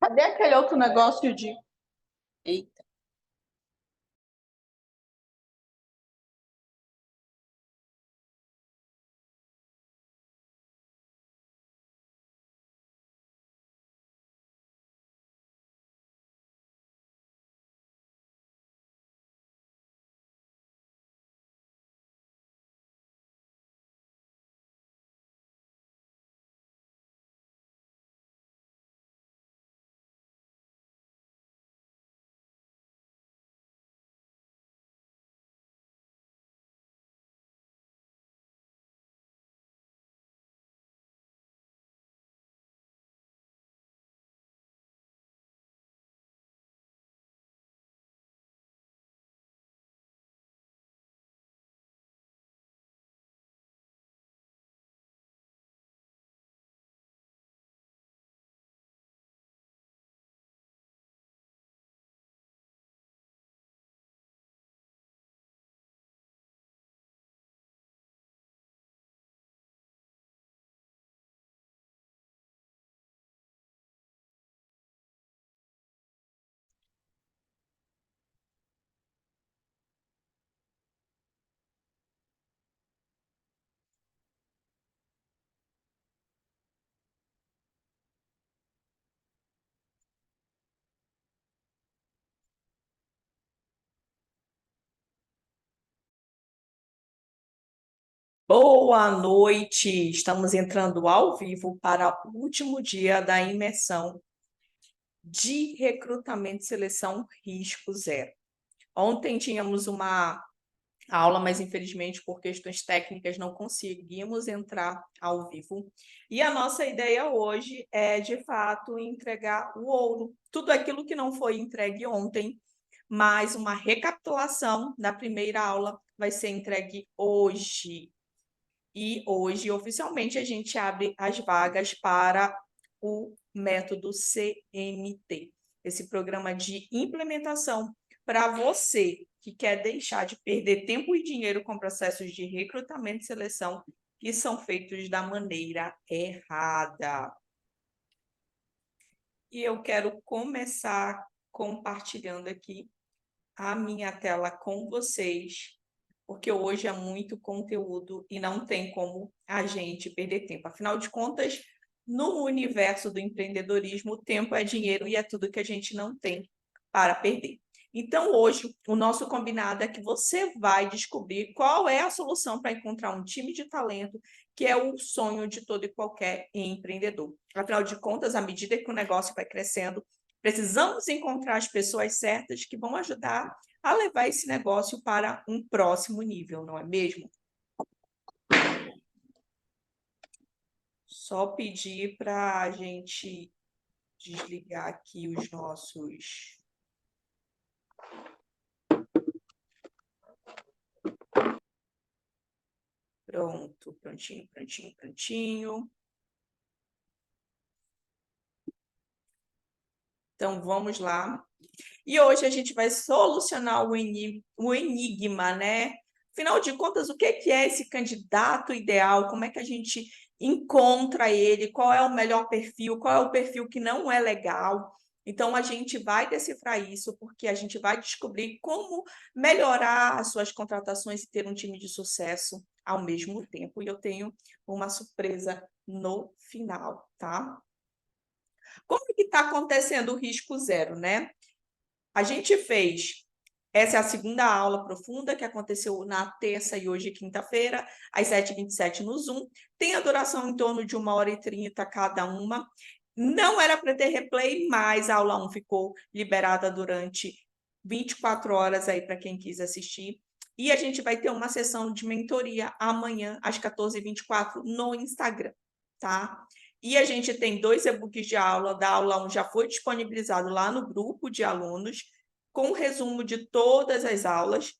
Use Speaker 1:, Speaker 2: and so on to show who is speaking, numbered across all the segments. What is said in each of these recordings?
Speaker 1: Cadê aquele outro negócio de...
Speaker 2: Eita. Boa noite! Estamos entrando ao vivo para o último dia da imersão de recrutamento e seleção risco zero. Ontem tínhamos uma aula, mas infelizmente por questões técnicas não conseguimos entrar ao vivo. E a nossa ideia hoje é, de fato, entregar o ouro. Tudo aquilo que não foi entregue ontem, mas uma recapitulação da primeira aula vai ser entregue hoje. E hoje, oficialmente, a gente abre as vagas para o método CMT, esse programa de implementação para você que quer deixar de perder tempo e dinheiro com processos de recrutamento e seleção que são feitos da maneira errada. E eu quero começar compartilhando aqui a minha tela com vocês, porque hoje é muito conteúdo e não tem como a gente perder tempo. Afinal de contas, no universo do empreendedorismo, o tempo é dinheiro e é tudo que a gente não tem para perder. Então, hoje, o nosso combinado é que você vai descobrir qual é a solução para encontrar um time de talento, que é o sonho de todo e qualquer empreendedor. Afinal de contas, à medida que o negócio vai crescendo, precisamos encontrar as pessoas certas que vão ajudar a levar esse negócio para um próximo nível, não é mesmo? Só pedir para a gente desligar aqui os nossos... Pronto, prontinho, prontinho, prontinho. Então, vamos lá. E hoje a gente vai solucionar o enigma, né? Afinal de contas, o que é esse candidato ideal? Como é que a gente encontra ele? Qual é o melhor perfil? Qual é o perfil que não é legal? Então, a gente vai decifrar isso, porque a gente vai descobrir como melhorar as suas contratações e ter um time de sucesso ao mesmo tempo. E eu tenho uma surpresa no final, tá? Como é que está acontecendo o risco zero, né? A gente fez, essa é a segunda aula profunda que aconteceu na terça e hoje, quinta-feira, às 7h27 no Zoom. Tem a duração em torno de 1h30 cada uma. Não era para ter replay, mas a aula 1 ficou liberada durante 24 horas aí para quem quis assistir. E a gente vai ter uma sessão de mentoria amanhã, às 14h24, no Instagram, tá? E a gente tem 2 e-books de aula, da aula 1 já foi disponibilizado lá no grupo de alunos, com um resumo de todas as aulas,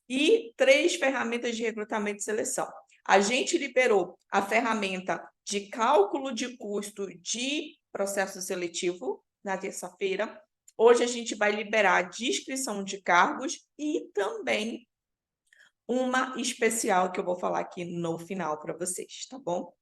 Speaker 2: e 3 ferramentas de recrutamento e seleção. A gente liberou a ferramenta de cálculo de custo de processo seletivo na terça-feira. Hoje a gente vai liberar a descrição de cargos e também uma especial que eu vou falar aqui no final para vocês, tá bom?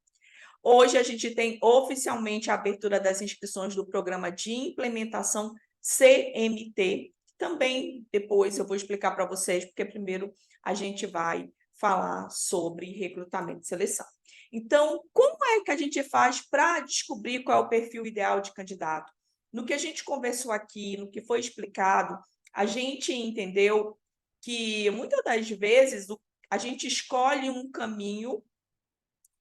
Speaker 2: Hoje a gente tem oficialmente a abertura das inscrições do programa de implementação CMT. Também depois eu vou explicar para vocês, porque primeiro a gente vai falar sobre recrutamento e seleção. Então, como é que a gente faz para descobrir qual é o perfil ideal de candidato? No que a gente conversou aqui, no que foi explicado, a gente entendeu que muitas das vezes a gente escolhe um caminho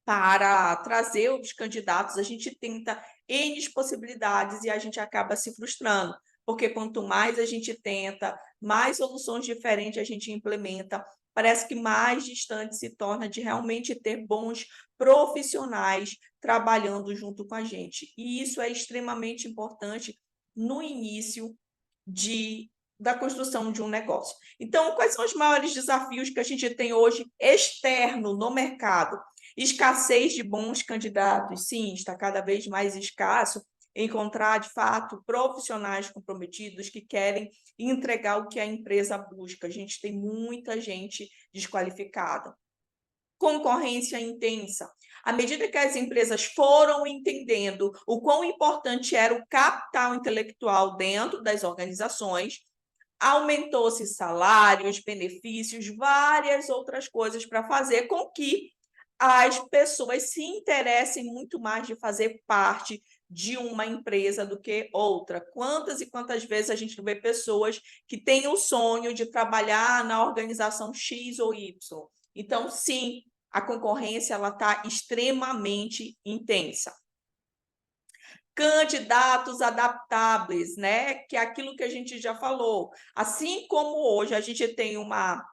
Speaker 2: para trazer os candidatos, a gente tenta N possibilidades e a gente acaba se frustrando, porque quanto mais a gente tenta, mais soluções diferentes a gente implementa, parece que mais distante se torna de realmente ter bons profissionais trabalhando junto com a gente. E isso é extremamente importante no início da construção de um negócio. Então, quais são os maiores desafios que a gente tem hoje externo no mercado? Escassez de bons candidatos, sim, está cada vez mais escasso encontrar, de fato, profissionais comprometidos que querem entregar o que a empresa busca. A gente tem muita gente desqualificada. Concorrência intensa. À medida que as empresas foram entendendo o quão importante era o capital intelectual dentro das organizações, aumentou-se salários, benefícios, várias outras coisas para fazer com que as pessoas se interessem muito mais de fazer parte de uma empresa do que outra. Quantas e quantas vezes a gente vê pessoas que têm o sonho de trabalhar na organização X ou Y? Então, sim, a concorrência está extremamente intensa. Candidatos adaptáveis, né? Que é aquilo que a gente já falou. Assim como hoje a gente tem uma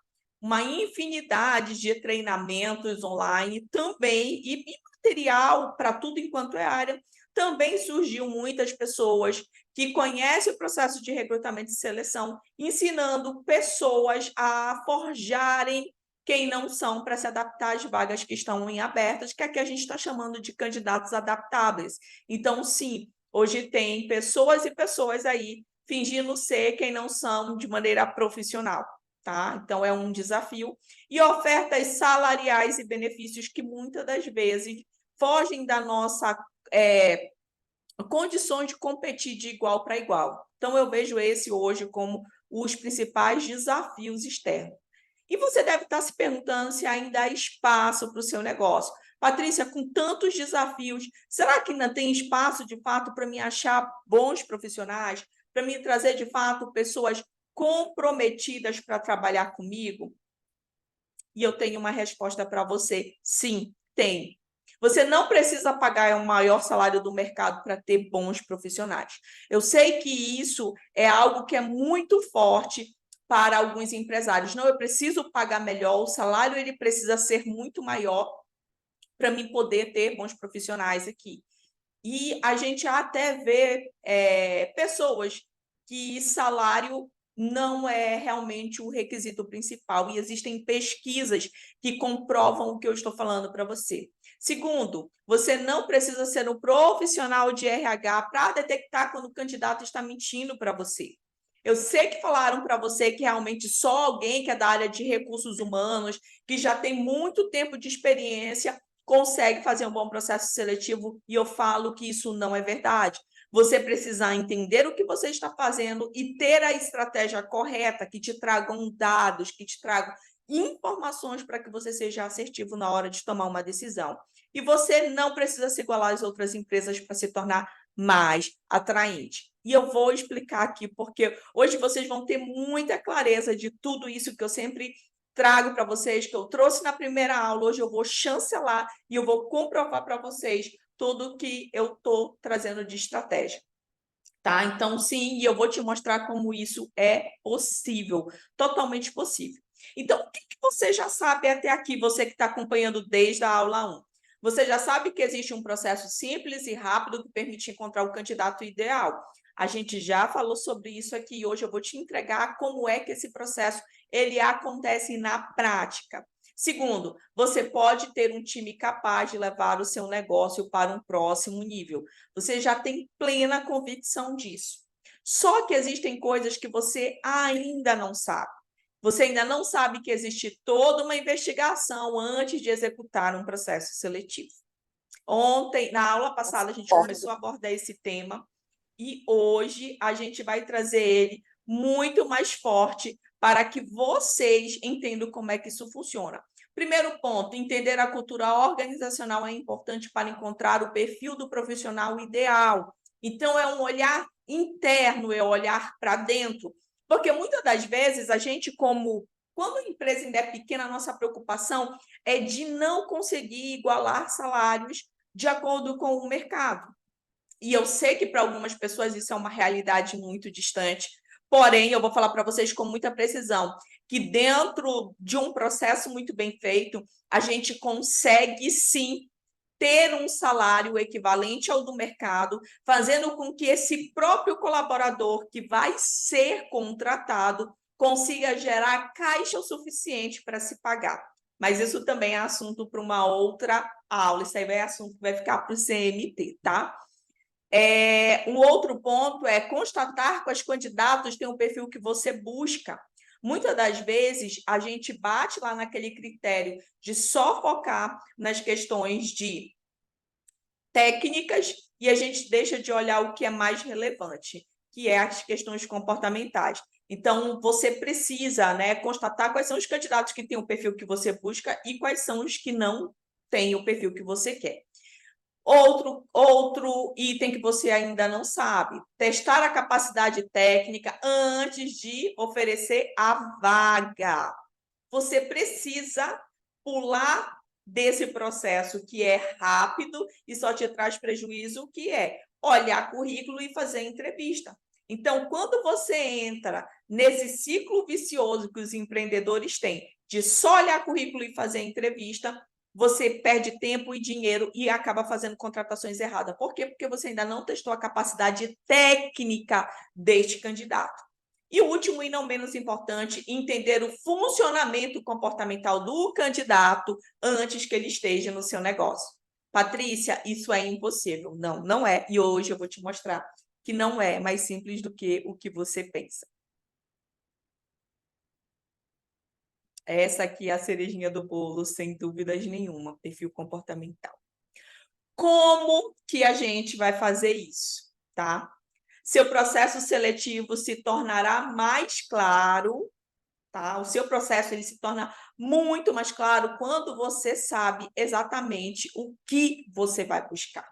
Speaker 2: infinidade de treinamentos online também, e material para tudo enquanto é área, também surgiu muitas pessoas que conhecem o processo de recrutamento e seleção, ensinando pessoas a forjarem quem não são para se adaptar às vagas que estão em abertas, que aqui a gente está chamando de candidatos adaptáveis. Então, sim, hoje tem pessoas e pessoas aí fingindo ser quem não são de maneira profissional. Tá? Então, é um desafio. E ofertas salariais e benefícios que muitas das vezes fogem da nossa condições de competir de igual para igual. Então, eu vejo esse hoje como os principais desafios externos. E você deve estar se perguntando se ainda há espaço para o seu negócio. Patrícia, com tantos desafios, será que ainda tem espaço, de fato, para me achar bons profissionais, para me trazer, de fato, pessoas comprometidas para trabalhar comigo? E eu tenho uma resposta para você: sim, tem. Você não precisa pagar o maior salário do mercado para ter bons profissionais. Eu sei que isso é algo que é muito forte para alguns empresários. Não, eu preciso pagar melhor, o salário ele precisa ser muito maior para mim poder ter bons profissionais aqui. E a gente até vê pessoas que salário não é realmente o requisito principal, e existem pesquisas que comprovam o que eu estou falando para você. Segundo, você não precisa ser um profissional de RH para detectar quando o candidato está mentindo para você. Eu sei que falaram para você que realmente só alguém que é da área de recursos humanos, que já tem muito tempo de experiência, consegue fazer um bom processo seletivo, e eu falo que isso não é verdade. Você precisa entender o que você está fazendo e ter a estratégia correta, que te tragam dados, que te tragam informações para que você seja assertivo na hora de tomar uma decisão. E você não precisa se igualar às outras empresas para se tornar mais atraente. E eu vou explicar aqui, porque hoje vocês vão ter muita clareza de tudo isso que eu sempre trago para vocês, que eu trouxe na primeira aula. Hoje eu vou chancelar e eu vou comprovar para vocês tudo que eu estou trazendo de estratégia. Tá? Então, sim, e eu vou te mostrar como isso é possível, totalmente possível. Então, o que você já sabe até aqui, você que está acompanhando desde a aula 1? Você já sabe que existe um processo simples e rápido que permite encontrar o candidato ideal. A gente já falou sobre isso aqui e hoje eu vou te entregar como é que esse processo ele acontece na prática. Segundo, você pode ter um time capaz de levar o seu negócio para um próximo nível. Você já tem plena convicção disso. Só que existem coisas que você ainda não sabe. Você ainda não sabe que existe toda uma investigação antes de executar um processo seletivo. Ontem, na aula passada, a gente começou a abordar esse tema e hoje a gente vai trazer ele muito mais forte para que vocês entendam como é que isso funciona. Primeiro ponto, entender a cultura organizacional é importante para encontrar o perfil do profissional ideal. Então, é um olhar interno, é olhar para dentro. Porque muitas das vezes a gente, quando a empresa ainda é pequena, a nossa preocupação é de não conseguir igualar salários de acordo com o mercado. E eu sei que para algumas pessoas isso é uma realidade muito distante, porém, eu vou falar para vocês com muita precisão que dentro de um processo muito bem feito, a gente consegue sim ter um salário equivalente ao do mercado, fazendo com que esse próprio colaborador que vai ser contratado consiga gerar caixa o suficiente para se pagar. Mas isso também é assunto para uma outra aula, isso aí é assunto que vai ficar para o CMT, tá? Um outro ponto é constatar que os candidatos têm o perfil que você busca. Muitas das vezes, a gente bate lá naquele critério de só focar nas questões de técnicas e a gente deixa de olhar o que é mais relevante, que é as questões comportamentais. Então, você precisa, né, constatar quais são os candidatos que têm o perfil que você busca e quais são os que não têm o perfil que você quer. Outro item que você ainda não sabe, testar a capacidade técnica antes de oferecer a vaga. Você precisa pular desse processo que é rápido e só te traz prejuízo, que é olhar currículo e fazer entrevista. Então, quando você entra nesse ciclo vicioso que os empreendedores têm, de só olhar currículo e fazer entrevista, você perde tempo e dinheiro e acaba fazendo contratações erradas. Por quê? Porque você ainda não testou a capacidade técnica deste candidato. E o último e não menos importante, entender o funcionamento comportamental do candidato antes que ele esteja no seu negócio. Patrícia, isso é impossível. Não, não é. E hoje eu vou te mostrar que não é mais simples do que o que você pensa. Essa aqui é a cerejinha do bolo, sem dúvidas nenhuma, perfil comportamental. Como que a gente vai fazer isso, tá? Seu processo seletivo se tornará mais claro, tá? O seu processo ele se torna muito mais claro quando você sabe exatamente o que você vai buscar.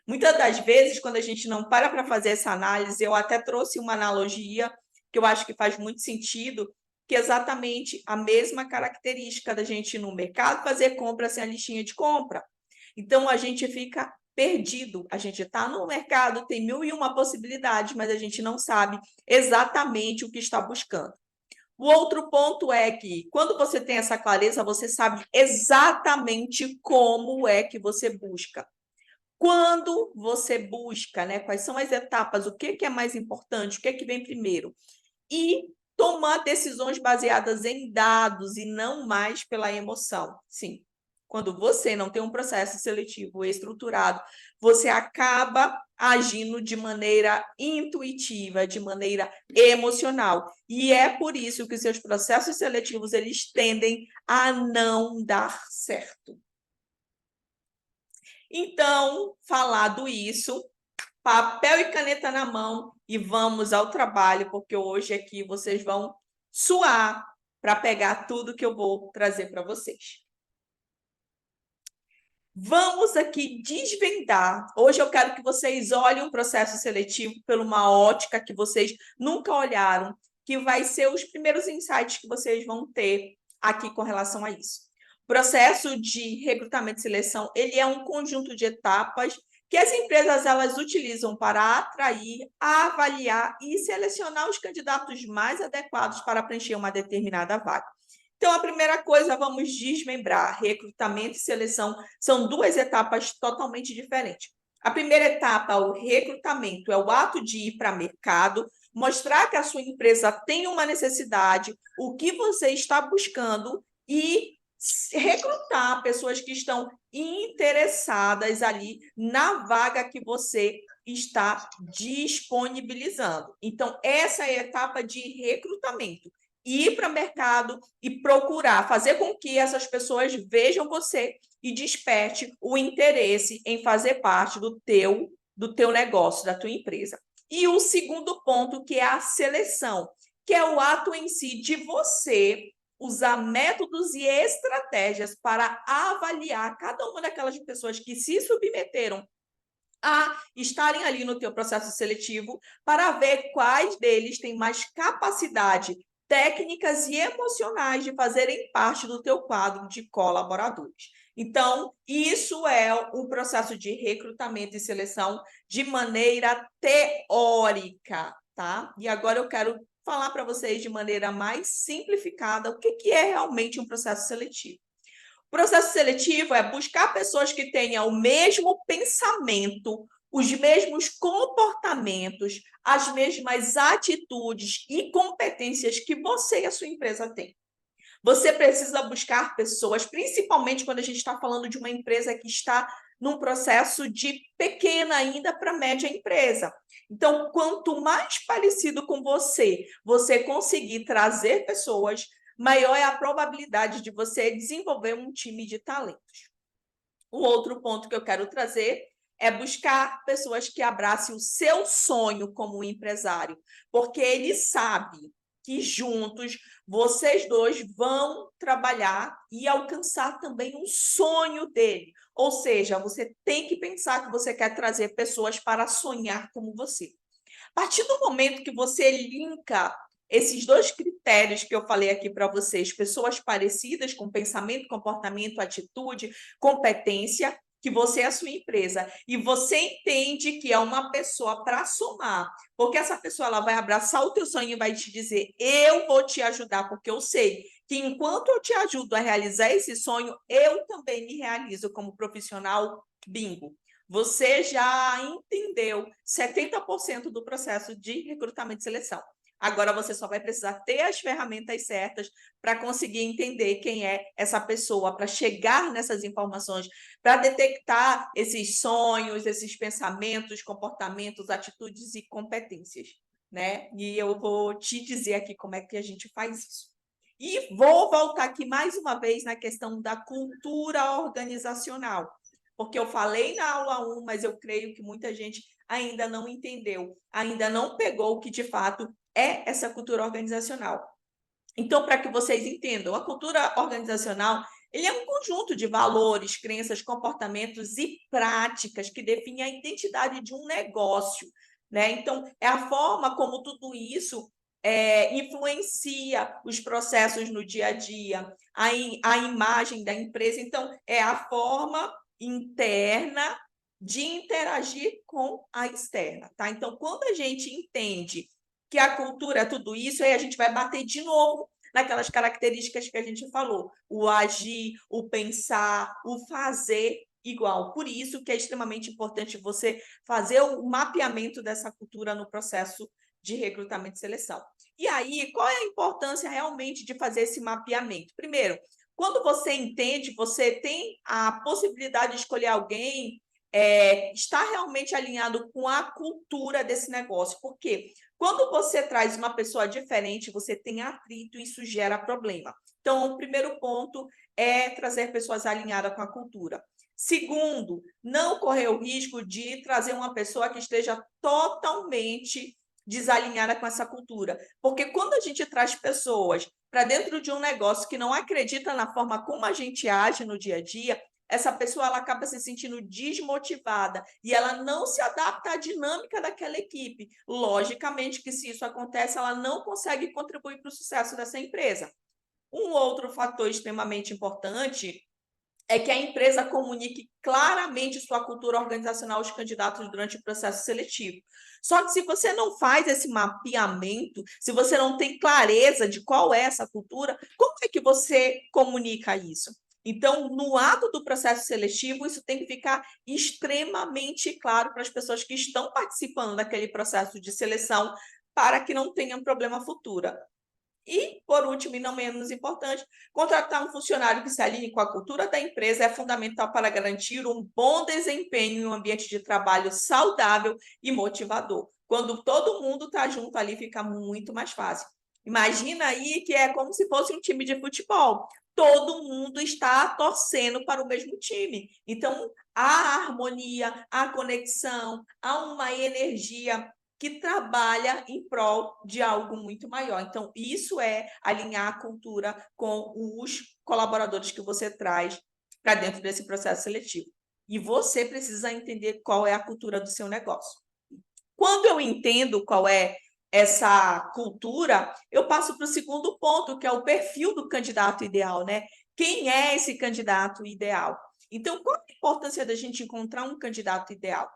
Speaker 2: Muitas das vezes, quando a gente não para fazer essa análise, eu até trouxe uma analogia que eu acho que faz muito sentido, que é exatamente a mesma característica da gente ir no mercado fazer compra sem a listinha de compra. Então, a gente fica perdido. A gente está no mercado, tem 1001 possibilidades, mas a gente não sabe exatamente o que está buscando. O outro ponto é que, quando você tem essa clareza, você sabe exatamente como é que você busca. Quando você busca, né, quais são as etapas, o que é mais importante, o que é que vem primeiro. E tomar decisões baseadas em dados e não mais pela emoção. Sim, quando você não tem um processo seletivo estruturado, você acaba agindo de maneira intuitiva, de maneira emocional. E é por isso que seus processos seletivos eles tendem a não dar certo. Então, falado isso, papel e caneta na mão e vamos ao trabalho, porque hoje aqui vocês vão suar para pegar tudo que eu vou trazer para vocês. Vamos aqui desvendar. Hoje eu quero que vocês olhem um processo seletivo por uma ótica que vocês nunca olharam, que vai ser os primeiros insights que vocês vão ter aqui com relação a isso. O processo de recrutamento e seleção, ele é um conjunto de etapas que as empresas elas utilizam para atrair, avaliar e selecionar os candidatos mais adequados para preencher uma determinada vaga. Então, a primeira coisa, vamos desmembrar. Recrutamento e seleção são duas etapas totalmente diferentes. A primeira etapa, o recrutamento, é o ato de ir para o mercado, mostrar que a sua empresa tem uma necessidade, o que você está buscando e recrutar pessoas que estão interessadas ali na vaga que você está disponibilizando. Então, essa é a etapa de recrutamento. ir para o mercado e procurar fazer com que essas pessoas vejam você e desperte o interesse em fazer parte do teu negócio, da tua empresa. E o segundo ponto, que é a seleção, que é o ato em si de você usar métodos e estratégias para avaliar cada uma daquelas pessoas que se submeteram a estarem ali no teu processo seletivo para ver quais deles têm mais capacidade técnicas e emocionais de fazerem parte do teu quadro de colaboradores. Então, isso é um processo de recrutamento e seleção de maneira teórica, tá? E agora eu quero falar para vocês de maneira mais simplificada o que é realmente um processo seletivo. O processo seletivo é buscar pessoas que tenham o mesmo pensamento, os mesmos comportamentos, as mesmas atitudes e competências que você e a sua empresa têm. Você precisa buscar pessoas, principalmente quando a gente está falando de uma empresa que está num processo de pequena ainda para média empresa. Então, quanto mais parecido com você conseguir trazer pessoas, maior é a probabilidade de você desenvolver um time de talentos. O outro ponto que eu quero trazer é buscar pessoas que abracem o seu sonho como empresário, porque ele sabe que juntos vocês dois vão trabalhar e alcançar também um sonho dele. Ou seja, você tem que pensar que você quer trazer pessoas para sonhar como você. A partir do momento que você linka esses dois critérios que eu falei aqui para vocês, pessoas parecidas com pensamento, comportamento, atitude, competência, que você é a sua empresa, e você entende que é uma pessoa para somar, porque essa pessoa ela vai abraçar o teu sonho e vai te dizer, eu vou te ajudar, porque eu sei que enquanto eu te ajudo a realizar esse sonho, eu também me realizo como profissional bingo. Você já entendeu 70% do processo de recrutamento e seleção. Agora você só vai precisar ter as ferramentas certas para conseguir entender quem é essa pessoa, para chegar nessas informações, para detectar esses sonhos, esses pensamentos, comportamentos, atitudes e competências, né? E eu vou te dizer aqui como é que a gente faz isso. E vou voltar aqui mais uma vez na questão da cultura organizacional, porque eu falei na aula 1, mas eu creio que muita gente ainda não entendeu, ainda não pegou o que de fato é essa cultura organizacional. Então, para que vocês entendam, a cultura organizacional ele é um conjunto de valores, crenças, comportamentos e práticas que definem a identidade de um negócio, né? Então, é a forma como tudo isso influencia os processos no dia a dia, a imagem da empresa. Então, é a forma interna de interagir com a externa, tá? Então, quando a gente entende que a cultura é tudo isso, aí a gente vai bater de novo naquelas características que a gente falou, o agir, o pensar, o fazer igual. Por isso que é extremamente importante você fazer o mapeamento dessa cultura no processo de recrutamento e seleção. E aí, qual é a importância realmente de fazer esse mapeamento? Primeiro, quando você entende, você tem a possibilidade de escolher alguém está realmente alinhado com a cultura desse negócio. Por quê? Quando você traz uma pessoa diferente, você tem atrito e isso gera problema. Então, o primeiro ponto é trazer pessoas alinhadas com a cultura. Segundo, não correr o risco de trazer uma pessoa que esteja totalmente desalinhada com essa cultura. Porque quando a gente traz pessoas para dentro de um negócio que não acredita na forma como a gente age no dia a dia, essa pessoa ela acaba se sentindo desmotivada e ela não se adapta à dinâmica daquela equipe. Logicamente que se isso acontece, ela não consegue contribuir para o sucesso dessa empresa. Um outro fator extremamente importante é que a empresa comunique claramente sua cultura organizacional aos candidatos durante o processo seletivo. Só que se você não faz esse mapeamento, se você não tem clareza de qual é essa cultura, como é que você comunica isso? Então, no ato do processo seletivo, isso tem que ficar extremamente claro para as pessoas que estão participando daquele processo de seleção, para que não tenham problema futuro. E, por último, e não menos importante, contratar um funcionário que se alinhe com a cultura da empresa é fundamental para garantir um bom desempenho em um ambiente de trabalho saudável e motivador. Quando todo mundo está junto ali, fica muito mais fácil. Imagina aí que é como se fosse um time de futebol. Todo mundo está torcendo para o mesmo time. Então, há harmonia, há conexão, há uma energia que trabalha em prol de algo muito maior. Então, isso é alinhar a cultura com os colaboradores que você traz para dentro desse processo seletivo. E você precisa entender qual é a cultura do seu negócio. Quando eu entendo qual é essa cultura, eu passo para o segundo ponto, que é o perfil do candidato ideal, né? Quem é esse candidato ideal? Então, qual a importância da gente encontrar um candidato ideal?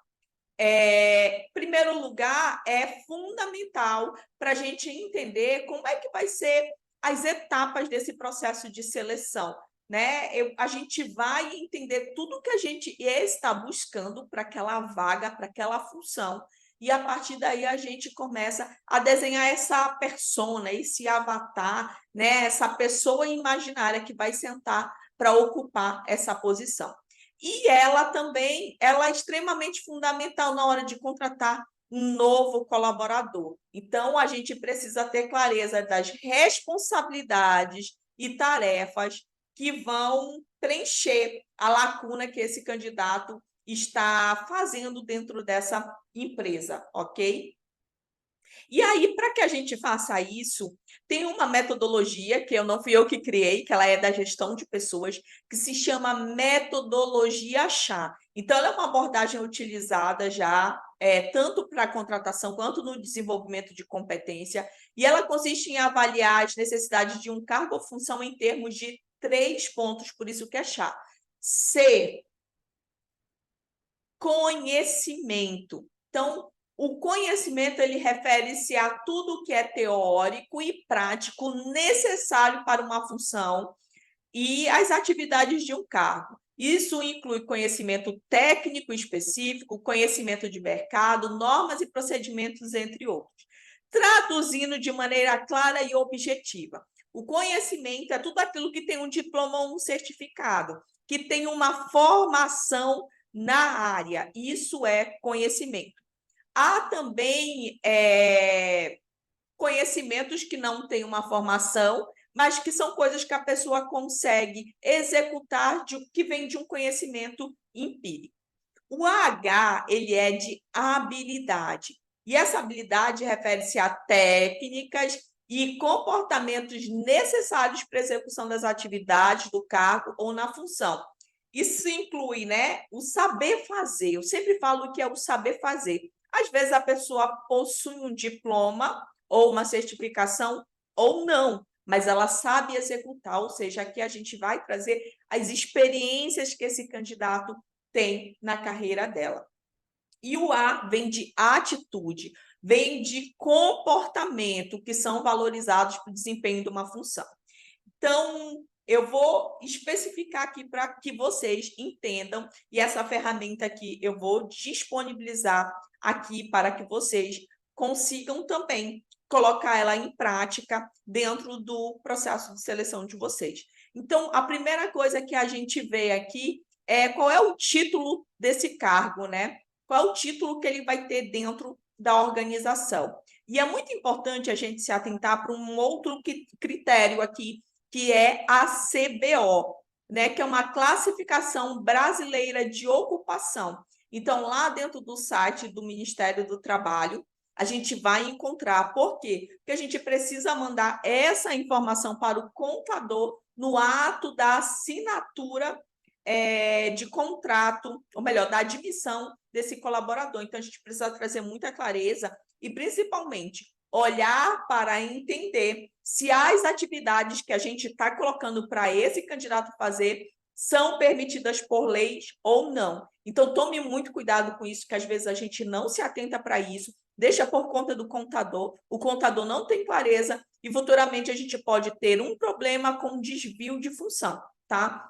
Speaker 2: Em primeiro lugar, é fundamental para a gente entender como é que vai ser as etapas desse processo de seleção, né? A gente vai entender tudo que a gente está buscando para aquela vaga, para aquela função, e a partir daí a gente começa a desenhar essa persona, esse avatar, né? Essa pessoa imaginária que vai sentar para ocupar essa posição. E ela também, ela é extremamente fundamental na hora de contratar um novo colaborador. Então, a gente precisa ter clareza das responsabilidades e tarefas que vão preencher a lacuna que esse candidato está fazendo dentro dessa empresa, ok? E aí, para que a gente faça isso, tem uma metodologia que eu não fui eu que criei, que ela é da gestão de pessoas, que se chama metodologia chá. Então, ela é uma abordagem utilizada já tanto para a contratação quanto no desenvolvimento de competência, e ela consiste em avaliar as necessidades de um cargo ou função em termos de 3 pontos, por isso que é chá. C, conhecimento. Então, o conhecimento ele refere-se a tudo que é teórico e prático necessário para uma função e as atividades de um cargo. Isso inclui conhecimento técnico específico, conhecimento de mercado, normas e procedimentos, entre outros. Traduzindo de maneira clara e objetiva. O conhecimento é tudo aquilo que tem um diploma ou um certificado, que tem uma formação na área. Isso é conhecimento. Há também conhecimentos que não têm uma formação, mas que são coisas que a pessoa consegue executar, que vem de um conhecimento empírico. O AH, ele é de habilidade, e essa habilidade refere-se a técnicas e comportamentos necessários para a execução das atividades do cargo ou na função. Isso inclui, né, o saber fazer. Eu sempre falo que é o saber fazer. Às vezes a pessoa possui um diploma ou uma certificação ou não, mas ela sabe executar, ou seja, aqui a gente vai trazer as experiências que esse candidato tem na carreira dela. E o A vem de atitude, vem de comportamento, que são valorizados para o desempenho de uma função. Então, eu vou especificar aqui para que vocês entendam, e essa ferramenta aqui eu vou disponibilizar aqui para que vocês consigam também colocar ela em prática dentro do processo de seleção de vocês. Então, a primeira coisa que a gente vê aqui é qual é o título desse cargo, né? Qual é o título que ele vai ter dentro da organização. E é muito importante a gente se atentar para um outro critério aqui, que é a CBO, né, que é uma classificação brasileira de ocupação. Então, lá dentro do site do Ministério do Trabalho, a gente vai encontrar. Por quê? Porque a gente precisa mandar essa informação para o contador no ato da assinatura de contrato, ou melhor, da admissão desse colaborador. Então, a gente precisa trazer muita clareza e, principalmente, olhar para entender se as atividades que a gente está colocando para esse candidato fazer são permitidas por leis ou não. Então, tome muito cuidado com isso, que às vezes a gente não se atenta para isso, deixa por conta do contador, o contador não tem clareza e futuramente a gente pode ter um problema com desvio de função, tá?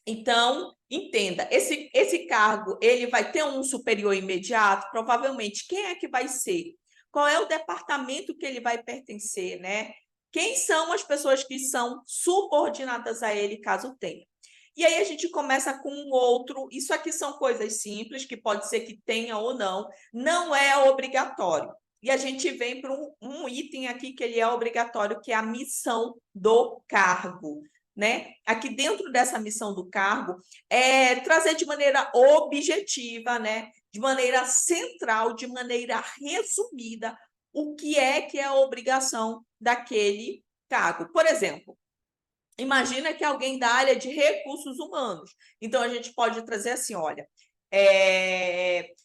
Speaker 2: Então, entenda, esse cargo, ele vai ter um superior imediato? Provavelmente. Quem é que vai ser? Qual é o departamento que ele vai pertencer, né? Quem são as pessoas que são subordinadas a ele, caso tenha? E aí a gente começa com um outro. Isso aqui são coisas simples, que pode ser que tenha ou não é obrigatório. e a gente vem para um item aqui que ele é obrigatório, que é a missão do cargo, né? Aqui dentro dessa missão do cargo, é trazer de maneira objetiva, né? De maneira central, de maneira resumida, o que é a obrigação daquele cargo. Por exemplo, imagina que alguém da área de recursos humanos. Então, a gente pode trazer assim, olha,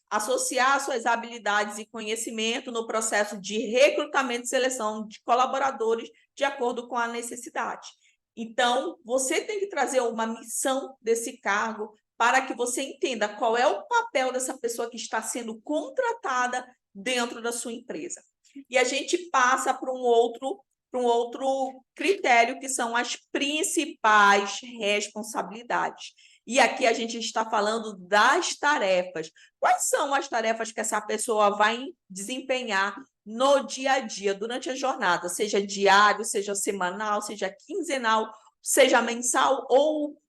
Speaker 2: associar suas habilidades e conhecimento no processo de recrutamento e seleção de colaboradores de acordo com a necessidade. Então, você tem que trazer uma missão desse cargo para que você entenda qual é o papel dessa pessoa que está sendo contratada dentro da sua empresa. E a gente passa para um outro critério, que são as principais responsabilidades. E aqui a gente está falando das tarefas. Quais são as tarefas que essa pessoa vai desempenhar no dia a dia, durante a jornada, seja diário, seja semanal, seja quinzenal, seja mensal, ou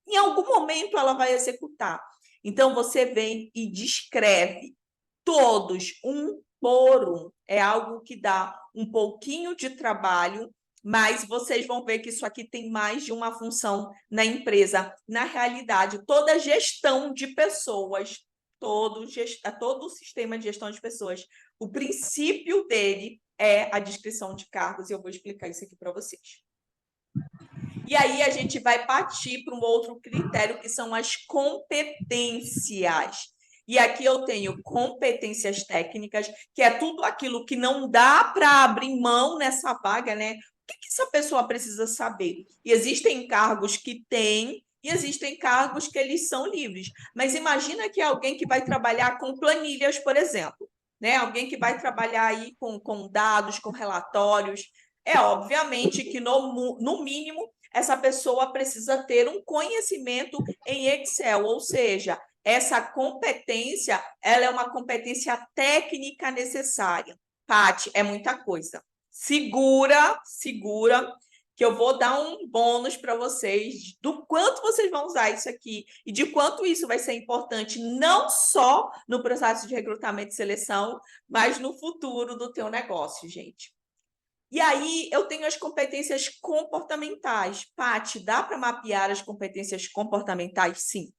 Speaker 2: em algum momento ela vai executar. Então, você vem e descreve todos, um por um. É algo que dá um pouquinho de trabalho, mas vocês vão ver que isso aqui tem mais de uma função na empresa. Na realidade, toda gestão de pessoas, todo o sistema de gestão de pessoas, o princípio dele é a descrição de cargos, e eu vou explicar isso aqui para vocês. E aí a gente vai partir para um outro critério, que são as competências. E aqui eu tenho competências técnicas, que é tudo aquilo que não dá para abrir mão nessa vaga, né? O que essa pessoa precisa saber? E existem cargos que têm, e existem cargos que eles são livres. Mas imagina que alguém que vai trabalhar com planilhas, por exemplo, né? Alguém que vai trabalhar aí com dados, com relatórios. É obviamente que, no mínimo, essa pessoa precisa ter um conhecimento em Excel, ou seja, essa competência, ela é uma competência técnica necessária. Paty, é muita coisa. Segura, que eu vou dar um bônus para vocês do quanto vocês vão usar isso aqui e de quanto isso vai ser importante não só no processo de recrutamento e seleção, mas no futuro do teu negócio, gente. E aí, eu tenho as competências comportamentais. Paty, dá para mapear as competências comportamentais? Sim.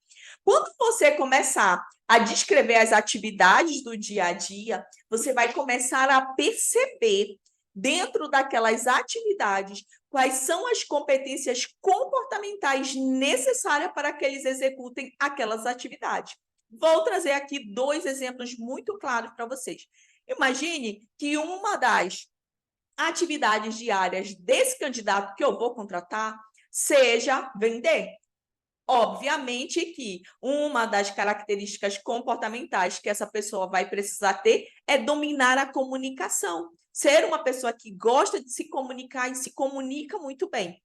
Speaker 2: Quando você começar a descrever as atividades do dia a dia, você vai começar a perceber, dentro daquelas atividades, quais são as competências comportamentais necessárias para que eles executem aquelas atividades. Vou trazer aqui 2 exemplos muito claros para vocês. Imagine que uma das atividades diárias desse candidato que eu vou contratar seja vender. Obviamente que uma das características comportamentais que essa pessoa vai precisar ter é dominar a comunicação, ser uma pessoa que gosta de se comunicar e se comunica muito bem.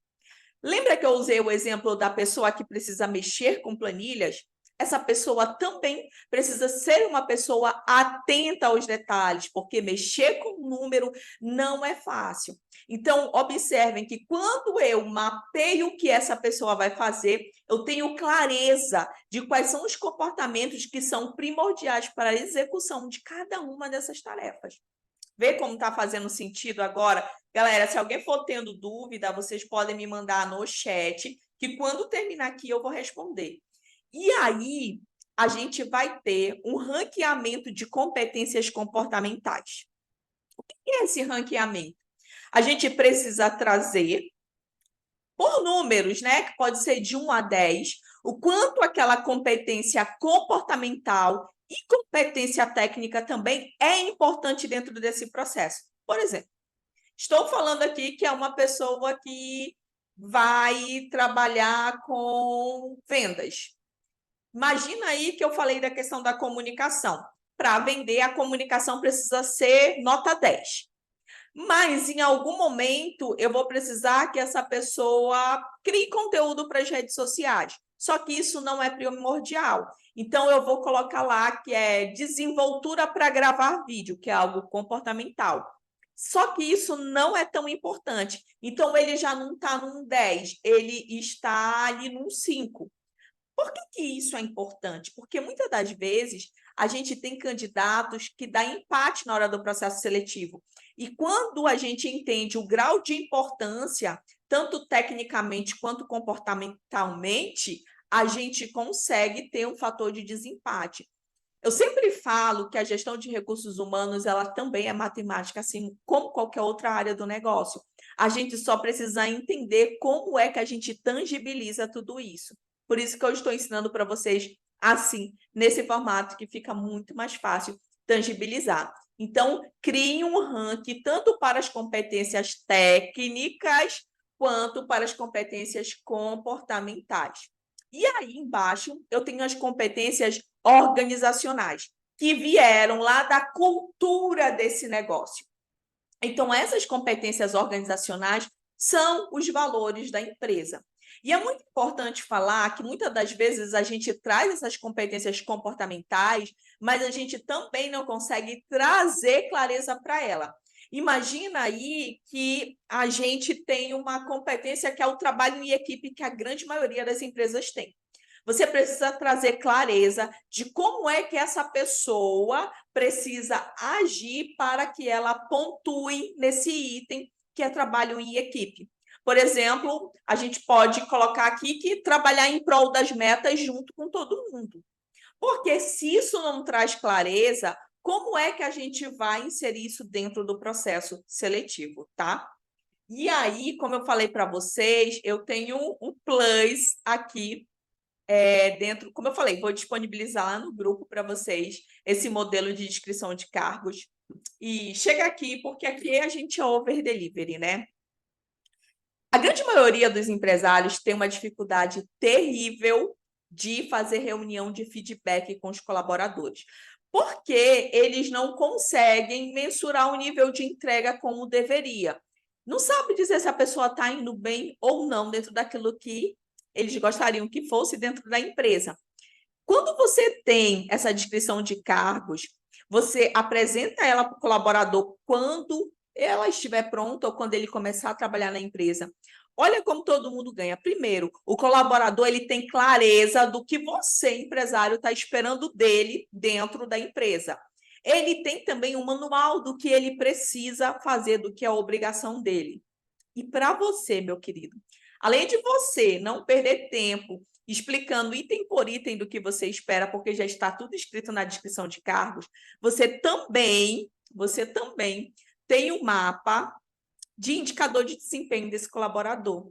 Speaker 2: Lembra que eu usei o exemplo da pessoa que precisa mexer com planilhas? Essa pessoa também precisa ser uma pessoa atenta aos detalhes, porque mexer com o número não é fácil. Então, observem que quando eu mapeio o que essa pessoa vai fazer, eu tenho clareza de quais são os comportamentos que são primordiais para a execução de cada uma dessas tarefas. Vê como está fazendo sentido agora? Galera, se alguém for tendo dúvida, vocês podem me mandar no chat, que quando terminar aqui eu vou responder. E aí, a gente vai ter um ranqueamento de competências comportamentais. O que é esse ranqueamento? A gente precisa trazer, por números, né, que pode ser de 1 a 10, o quanto aquela competência comportamental e competência técnica também é importante dentro desse processo. Por exemplo, estou falando aqui que é uma pessoa que vai trabalhar com vendas. Imagina aí que eu falei da questão da comunicação. Para vender, a comunicação precisa ser nota 10. Mas, em algum momento, eu vou precisar que essa pessoa crie conteúdo para as redes sociais. Só que isso não é primordial. Então, eu vou colocar lá que é desenvoltura para gravar vídeo, que é algo comportamental. Só que isso não é tão importante. Então, ele já não está num 10, ele está ali num 5. Por que isso é importante? Porque muitas das vezes a gente tem candidatos que dá empate na hora do processo seletivo. E quando a gente entende o grau de importância, tanto tecnicamente quanto comportamentalmente, a gente consegue ter um fator de desempate. Eu sempre falo que a gestão de recursos humanos, ela também é matemática, assim como qualquer outra área do negócio. A gente só precisa entender como é que a gente tangibiliza tudo isso. Por isso que eu estou ensinando para vocês assim, nesse formato que fica muito mais fácil tangibilizar. Então, criem um ranking tanto para as competências técnicas quanto para as competências comportamentais. E aí, embaixo, eu tenho as competências organizacionais, que vieram lá da cultura desse negócio. Então, essas competências organizacionais são os valores da empresa. E é muito importante falar que muitas das vezes a gente traz essas competências comportamentais, mas a gente também não consegue trazer clareza para ela. Imagina aí que a gente tem uma competência que é o trabalho em equipe, que a grande maioria das empresas tem. Você precisa trazer clareza de como é que essa pessoa precisa agir para que ela pontue nesse item que é trabalho em equipe. Por exemplo, a gente pode colocar aqui que trabalhar em prol das metas junto com todo mundo. Porque se isso não traz clareza, como é que a gente vai inserir isso dentro do processo seletivo, tá? E aí, como eu falei para vocês, eu tenho um plus aqui dentro, como eu falei, vou disponibilizar lá no grupo para vocês esse modelo de descrição de cargos. E chega aqui, porque aqui a gente é over delivery, né? A grande maioria dos empresários tem uma dificuldade terrível de fazer reunião de feedback com os colaboradores, porque eles não conseguem mensurar o nível de entrega como deveria. Não sabe dizer se a pessoa está indo bem ou não dentro daquilo que eles gostariam que fosse dentro da empresa. Quando você tem essa descrição de cargos, você apresenta ela para o colaborador quando ela estiver pronta ou quando ele começar a trabalhar na empresa. Olha como todo mundo ganha. Primeiro, o colaborador ele tem clareza do que você, empresário, está esperando dele dentro da empresa. Ele tem também um manual do que ele precisa fazer, do que é a obrigação dele. E para você, meu querido, além de você não perder tempo explicando item por item do que você espera, porque já está tudo escrito na descrição de cargos, você também tem um mapa de indicador de desempenho desse colaborador.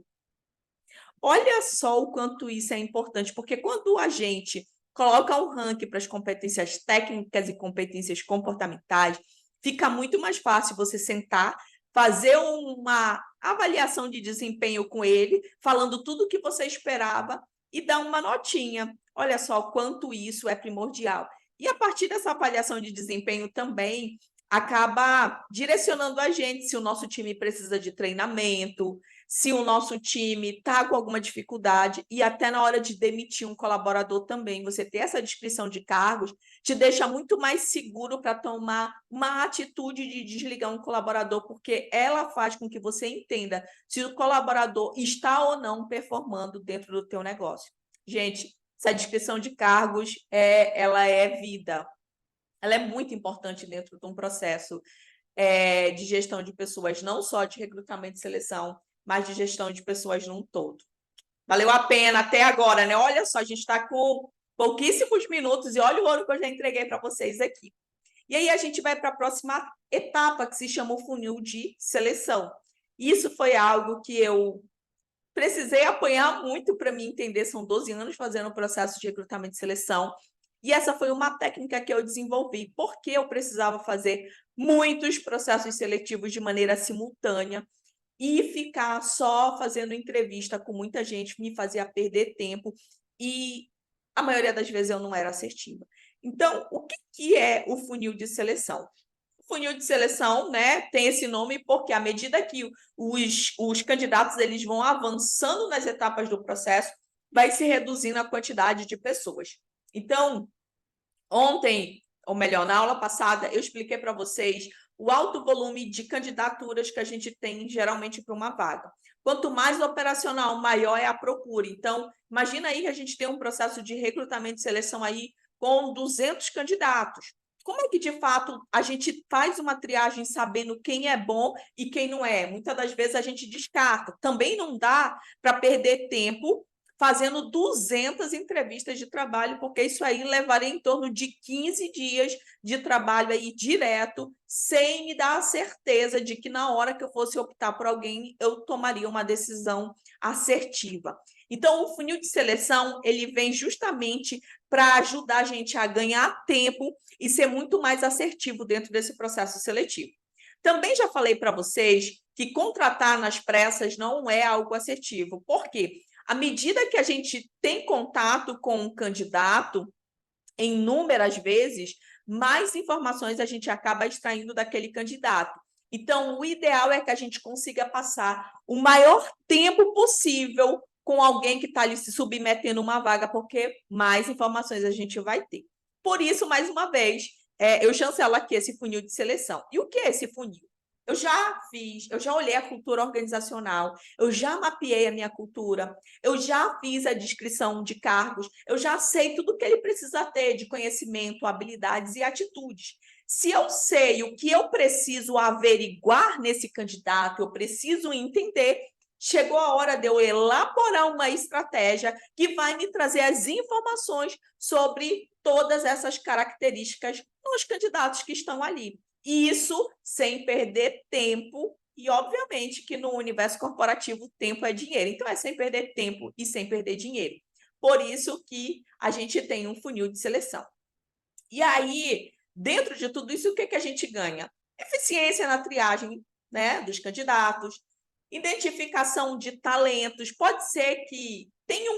Speaker 2: Olha só o quanto isso é importante, porque quando a gente coloca um ranking para as competências técnicas e competências comportamentais, fica muito mais fácil você sentar, fazer uma avaliação de desempenho com ele, falando tudo o que você esperava e dar uma notinha. Olha só quanto isso é primordial. E a partir dessa avaliação de desempenho também acaba direcionando a gente se o nosso time precisa de treinamento, se o nosso time está com alguma dificuldade, e até na hora de demitir um colaborador também, você ter essa descrição de cargos te deixa muito mais seguro para tomar uma atitude de desligar um colaborador, porque ela faz com que você entenda se o colaborador está ou não performando dentro do teu negócio. Gente, essa descrição de cargos, ela é vida. Ela é muito importante dentro de um processo de gestão de pessoas, não só de recrutamento e seleção, mas de gestão de pessoas num todo. Valeu a pena até agora, né? Olha só, a gente está com pouquíssimos minutos e olha o ouro que eu já entreguei para vocês aqui. E aí a gente vai para a próxima etapa, que se chama o funil de seleção. Isso foi algo que eu precisei apanhar muito para me entender, são 12 anos fazendo o processo de recrutamento e seleção, e essa foi uma técnica que eu desenvolvi, porque eu precisava fazer muitos processos seletivos de maneira simultânea, e ficar só fazendo entrevista com muita gente me fazia perder tempo, e a maioria das vezes eu não era assertiva. Então, o que é o funil de seleção? O funil de seleção, né, tem esse nome porque à medida que os candidatos eles vão avançando nas etapas do processo, vai se reduzindo a quantidade de pessoas. Então, ontem, ou melhor, na aula passada, eu expliquei para vocês o alto volume de candidaturas que a gente tem geralmente para uma vaga. Quanto mais operacional, maior é a procura. Então, imagina aí que a gente tem um processo de recrutamento e seleção aí com 200 candidatos. Como é que, de fato, a gente faz uma triagem sabendo quem é bom e quem não é? Muitas das vezes a gente descarta. Também não dá para perder tempo fazendo 200 entrevistas de trabalho, porque isso aí levaria em torno de 15 dias de trabalho aí direto, sem me dar a certeza de que na hora que eu fosse optar por alguém, eu tomaria uma decisão assertiva. Então, o funil de seleção, ele vem justamente para ajudar a gente a ganhar tempo e ser muito mais assertivo dentro desse processo seletivo. Também já falei para vocês que contratar nas pressas não é algo assertivo. Por quê? À medida que a gente tem contato com um candidato, em inúmeras vezes, mais informações a gente acaba extraindo daquele candidato. Então, o ideal é que a gente consiga passar o maior tempo possível com alguém que está ali se submetendo a uma vaga, porque mais informações a gente vai ter. Por isso, mais uma vez, eu chancelo aqui esse funil de seleção. E o que é esse funil? Eu já olhei a cultura organizacional, eu já mapeei a minha cultura, eu já fiz a descrição de cargos, eu já sei tudo que ele precisa ter de conhecimento, habilidades e atitudes. Se eu sei o que eu preciso averiguar nesse candidato, eu preciso entender, chegou a hora de eu elaborar uma estratégia que vai me trazer as informações sobre todas essas características nos candidatos que estão ali. Isso sem perder tempo, e obviamente que no universo corporativo tempo é dinheiro. Então é sem perder tempo e sem perder dinheiro. Por isso que a gente tem um funil de seleção. E aí, dentro de tudo isso, o que a gente ganha? Eficiência na triagem, né, dos candidatos, identificação de talentos. Pode ser que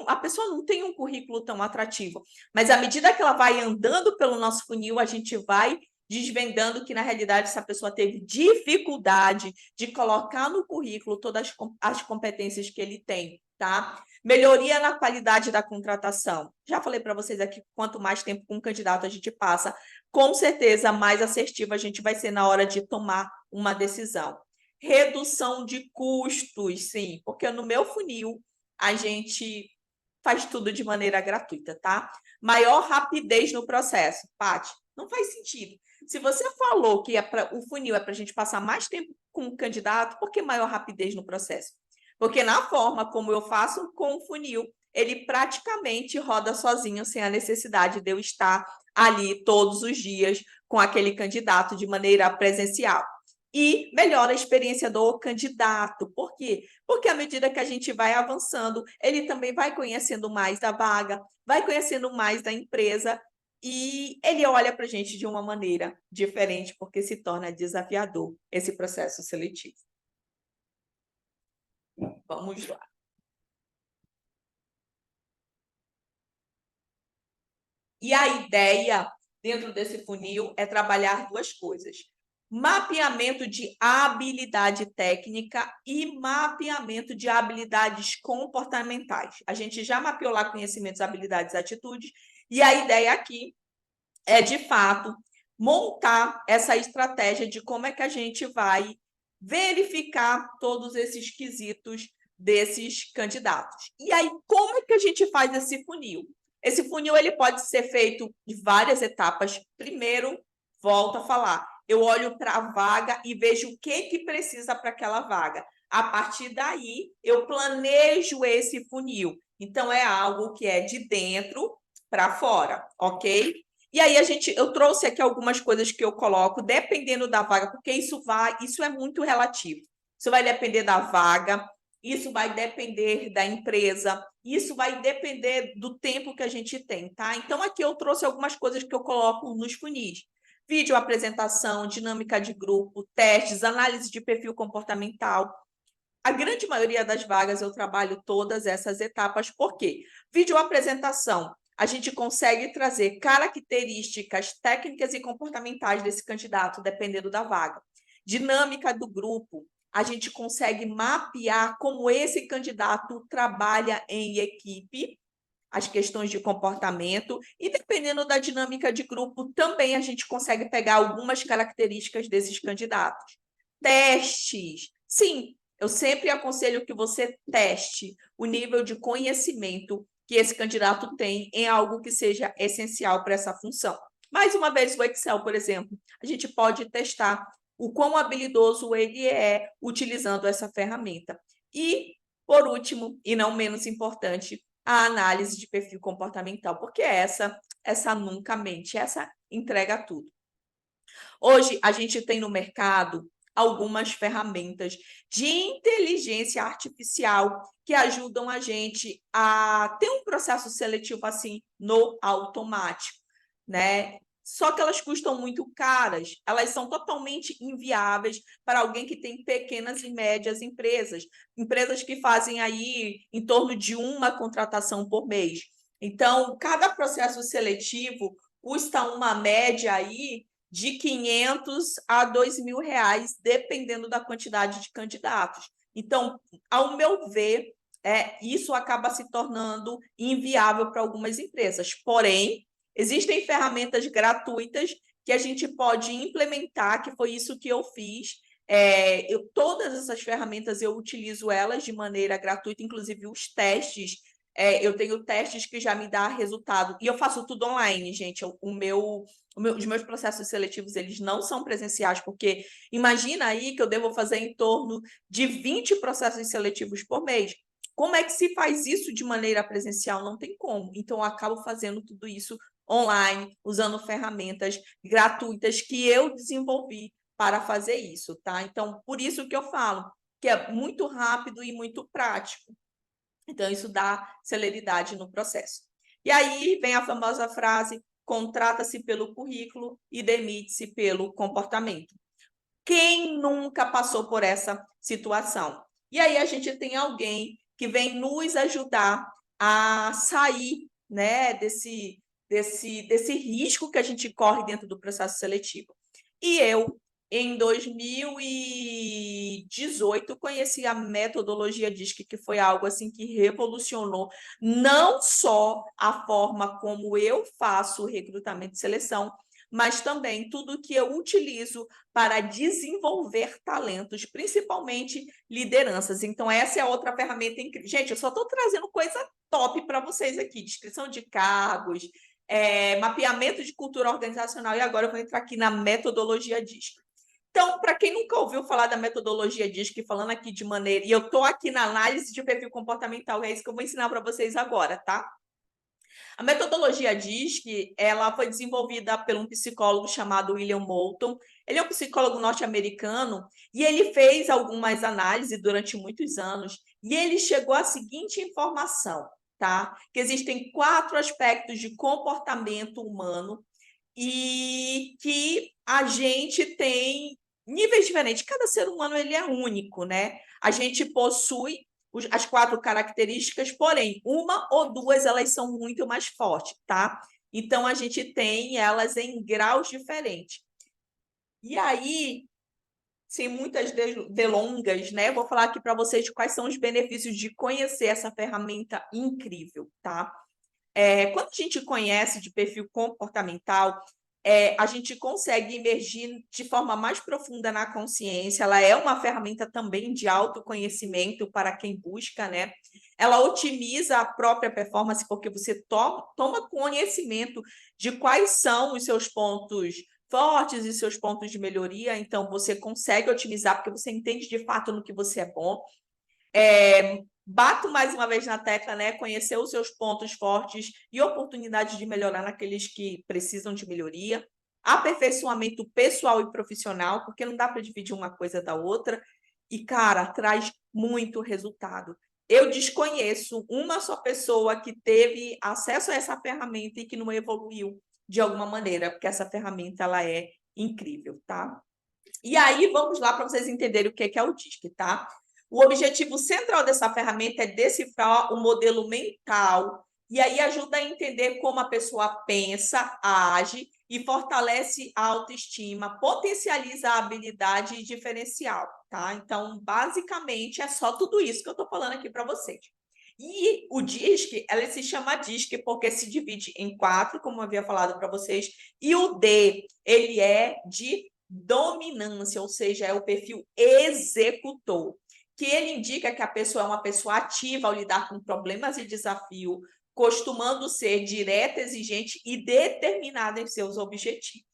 Speaker 2: a pessoa não tenha um currículo tão atrativo, mas à medida que ela vai andando pelo nosso funil, a gente vai desvendando que, na realidade, essa pessoa teve dificuldade de colocar no currículo todas as competências que ele tem, tá? Melhoria na qualidade da contratação. Já falei para vocês aqui, quanto mais tempo com um candidato a gente passa, com certeza mais assertiva a gente vai ser na hora de tomar uma decisão. Redução de custos, sim, porque no meu funil a gente faz tudo de maneira gratuita, tá? Maior rapidez no processo. Paty, não faz sentido. Se você falou que o funil é para a gente passar mais tempo com o candidato, por que maior rapidez no processo? Porque na forma como eu faço com o funil, ele praticamente roda sozinho, sem a necessidade de eu estar ali todos os dias com aquele candidato de maneira presencial. E melhora a experiência do candidato. Por quê? Porque à medida que a gente vai avançando, ele também vai conhecendo mais da vaga, vai conhecendo mais da empresa, e ele olha para a gente de uma maneira diferente, porque se torna desafiador esse processo seletivo. Vamos lá. E a ideia dentro desse funil é trabalhar duas coisas: mapeamento de habilidade técnica e mapeamento de habilidades comportamentais. A gente já mapeou lá conhecimentos, habilidades, atitudes, e a ideia aqui é, de fato, montar essa estratégia de como é que a gente vai verificar todos esses quesitos desses candidatos. E aí, como é que a gente faz esse funil? Esse funil ele pode ser feito de várias etapas. Primeiro, volto a falar, eu olho para a vaga e vejo o que precisa para aquela vaga. A partir daí, eu planejo esse funil. Então, é algo que é de dentro para fora, ok? E aí eu trouxe aqui algumas coisas que eu coloco, dependendo da vaga, porque isso é muito relativo. Isso vai depender da vaga, isso vai depender da empresa, isso vai depender do tempo que a gente tem, tá? Então, aqui eu trouxe algumas coisas que eu coloco nos funis. Vídeo apresentação, dinâmica de grupo, testes, análise de perfil comportamental. A grande maioria das vagas eu trabalho todas essas etapas, por quê? Vídeo apresentação, a gente consegue trazer características técnicas e comportamentais desse candidato, dependendo da vaga. Dinâmica do grupo, a gente consegue mapear como esse candidato trabalha em equipe, as questões de comportamento, e dependendo da dinâmica de grupo, também a gente consegue pegar algumas características desses candidatos. Testes. Sim, eu sempre aconselho que você teste o nível de conhecimento que esse candidato tem em algo que seja essencial para essa função. Mais uma vez, o Excel, por exemplo, a gente pode testar o quão habilidoso ele é utilizando essa ferramenta. E, por último, e não menos importante, a análise de perfil comportamental, porque essa nunca mente, essa entrega tudo. Hoje, a gente tem no mercado algumas ferramentas de inteligência artificial que ajudam a gente a ter um processo seletivo assim no automático, né? Só que elas custam muito caras, elas são totalmente inviáveis para alguém que tem pequenas e médias empresas, empresas que fazem aí em torno de uma contratação por mês. Então, cada processo seletivo custa uma média aí de 500 a 2.000 reais, dependendo da quantidade de candidatos. Então, ao meu ver, isso acaba se tornando inviável para algumas empresas. Porém, existem ferramentas gratuitas que a gente pode implementar, que foi isso que eu fiz. Todas essas ferramentas eu utilizo elas de maneira gratuita, inclusive os testes. Eu tenho testes que já me dá resultado. E eu faço tudo online, gente. Os meus processos seletivos, eles não são presenciais, porque imagina aí que eu devo fazer em torno de 20 processos seletivos por mês. Como é que se faz isso de maneira presencial? Não tem como. Então, eu acabo fazendo tudo isso online, usando ferramentas gratuitas que eu desenvolvi para fazer isso, tá? Então, por isso que eu falo que é muito rápido e muito prático. Então, isso dá celeridade no processo. E aí vem a famosa frase: contrata-se pelo currículo e demite-se pelo comportamento. Quem nunca passou por essa situação? E aí a gente tem alguém que vem nos ajudar a sair, né, desse risco que a gente corre dentro do processo seletivo. E eu, em 2018, conheci a metodologia DISC, que foi algo assim que revolucionou não só a forma como eu faço o recrutamento e seleção, mas também tudo que eu utilizo para desenvolver talentos, principalmente lideranças. Então, essa é outra ferramenta incrível. Gente, eu só estou trazendo coisa top para vocês aqui: descrição de cargos, mapeamento de cultura organizacional, e agora eu vou entrar aqui na metodologia DISC. Então, para quem nunca ouviu falar da metodologia DISC, falando aqui de maneira... E eu estou aqui na análise de perfil comportamental, é isso que eu vou ensinar para vocês agora, tá? A metodologia DISC, ela foi desenvolvida por um psicólogo chamado William Moulton. Ele é um psicólogo norte-americano e ele fez algumas análises durante muitos anos e ele chegou à seguinte informação, tá? Que existem 4 aspectos de comportamento humano e que a gente tem níveis diferentes. Cada ser humano ele é único, né? A gente possui as 4 características, porém, uma ou duas elas são muito mais fortes, tá? Então, a gente tem elas em graus diferentes. E aí, sem muitas delongas, né? Vou falar aqui para vocês quais são os benefícios de conhecer essa ferramenta incrível, tá? Quando a gente conhece de perfil comportamental, a gente consegue emergir de forma mais profunda na consciência. Ela é uma ferramenta também de autoconhecimento para quem busca, né? Ela otimiza a própria performance, porque você toma conhecimento de quais são os seus pontos fortes e seus pontos de melhoria. Então, você consegue otimizar, porque você entende de fato no que você é bom. Bato mais uma vez na tecla, né? Conhecer os seus pontos fortes e oportunidades de melhorar naqueles que precisam de melhoria. Aperfeiçoamento pessoal e profissional, porque não dá para dividir uma coisa da outra. E, cara, traz muito resultado. Eu desconheço uma só pessoa que teve acesso a essa ferramenta e que não evoluiu de alguma maneira, porque essa ferramenta ela é incrível, tá? E aí, vamos lá para vocês entenderem o que é o DISC, tá? O objetivo central dessa ferramenta é decifrar o modelo mental e aí ajuda a entender como a pessoa pensa, age e fortalece a autoestima, potencializa a habilidade diferencial, tá? Então, basicamente, é só tudo isso que eu estou falando aqui para vocês. E o DISC, ela se chama DISC porque se divide em 4, como eu havia falado para vocês, e o D, ele é de dominância, ou seja, é o perfil executor, que ele indica que a pessoa é uma pessoa ativa ao lidar com problemas e desafios, costumando ser direta, exigente e determinada em seus objetivos.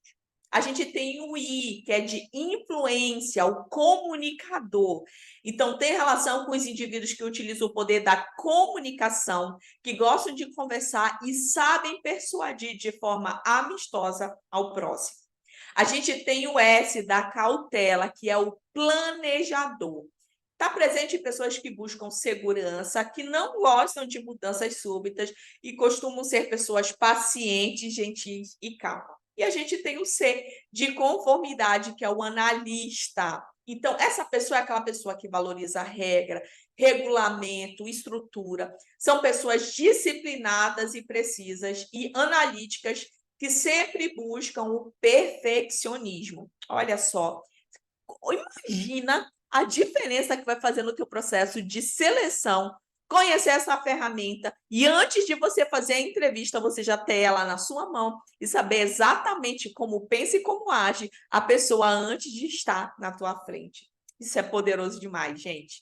Speaker 2: A gente tem o I, que é de influência, o comunicador. Então, tem relação com os indivíduos que utilizam o poder da comunicação, que gostam de conversar e sabem persuadir de forma amistosa ao próximo. A gente tem o S, da cautela, que é o planejador. Está presente em pessoas que buscam segurança, que não gostam de mudanças súbitas e costumam ser pessoas pacientes, gentis e calmas. E a gente tem o C, de conformidade, que é o analista. Então, essa pessoa é aquela pessoa que valoriza a regra, regulamento, estrutura. São pessoas disciplinadas e precisas e analíticas que sempre buscam o perfeccionismo. Olha só, imagina a diferença que vai fazer no teu processo de seleção, conhecer essa ferramenta e antes de você fazer a entrevista, você já ter ela na sua mão e saber exatamente como pensa e como age a pessoa antes de estar na tua frente. Isso é poderoso demais, gente.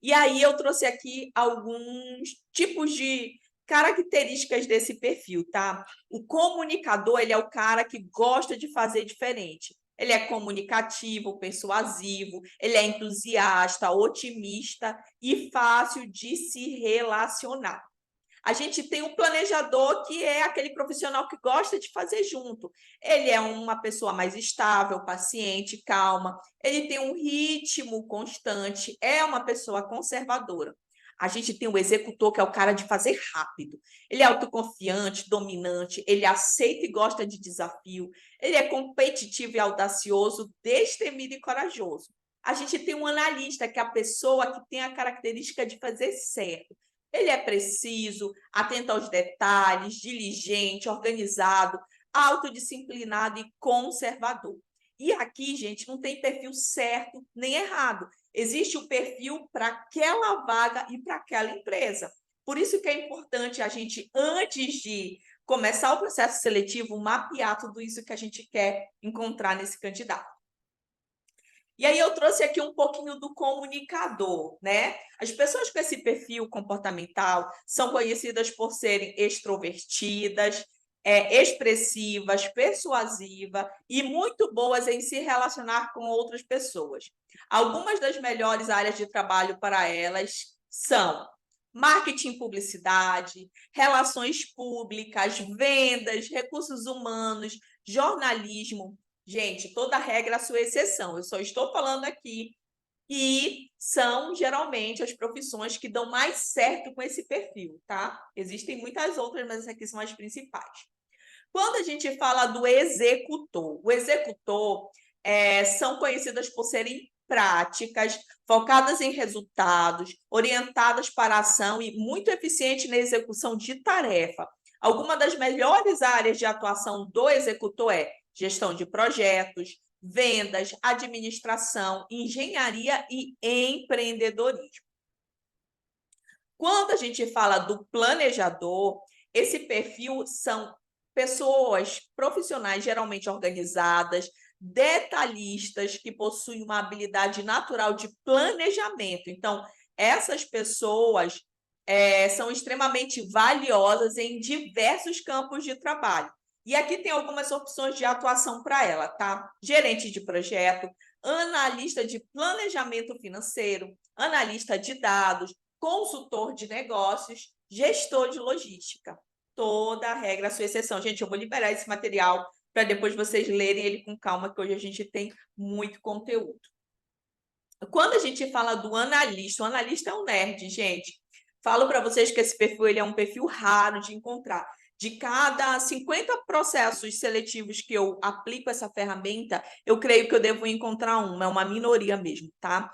Speaker 2: E aí eu trouxe aqui alguns tipos de características desse perfil, tá? O comunicador, ele é o cara que gosta de fazer diferente. Ele é comunicativo, persuasivo, ele é entusiasta, otimista e fácil de se relacionar. A gente tem um planejador, que é aquele profissional que gosta de fazer junto. Ele é uma pessoa mais estável, paciente, calma. Ele tem um ritmo constante, é uma pessoa conservadora. A gente tem o executor, que é o cara de fazer rápido. Ele é autoconfiante, dominante, ele aceita e gosta de desafio. Ele é competitivo e audacioso, destemido e corajoso. A gente tem um analista, que é a pessoa que tem a característica de fazer certo. Ele é preciso, atento aos detalhes, diligente, organizado, autodisciplinado e conservador. E aqui, gente, não tem perfil certo nem errado. Existe o perfil para aquela vaga e para aquela empresa. Por isso que é importante a gente, antes de começar o processo seletivo, mapear tudo isso que a gente quer encontrar nesse candidato. E aí eu trouxe aqui um pouquinho do comunicador, né? As pessoas com esse perfil comportamental são conhecidas por serem extrovertidas, expressivas, persuasivas e muito boas em se relacionar com outras pessoas. Algumas das melhores áreas de trabalho para elas são marketing e publicidade, relações públicas, vendas, recursos humanos, jornalismo. Gente, toda regra a sua exceção. Eu só estou falando aqui que são geralmente as profissões que dão mais certo com esse perfil, tá? Existem muitas outras, mas essas aqui são as principais. Quando a gente fala do executor, o executor são conhecidas por serem práticas, focadas em resultados, orientadas para a ação e muito eficientes na execução de tarefa. Alguma das melhores áreas de atuação do executor é gestão de projetos, vendas, administração, engenharia e empreendedorismo. Quando a gente fala do planejador, esse perfil são pessoas profissionais geralmente organizadas, detalhistas, que possuem uma habilidade natural de planejamento. Então, essas pessoas são extremamente valiosas em diversos campos de trabalho. E aqui tem algumas opções de atuação para ela, tá? Gerente de projeto, analista de planejamento financeiro, analista de dados, consultor de negócios, gestor de logística. Toda a regra, a sua exceção. Gente, eu vou liberar esse material para depois vocês lerem ele com calma, que hoje a gente tem muito conteúdo. Quando a gente fala do analista, o analista é um nerd, gente. Falo para vocês que esse perfil ele é um perfil raro de encontrar. De cada 50 processos seletivos que eu aplico essa ferramenta, eu creio que eu devo encontrar uma, é uma minoria mesmo, tá?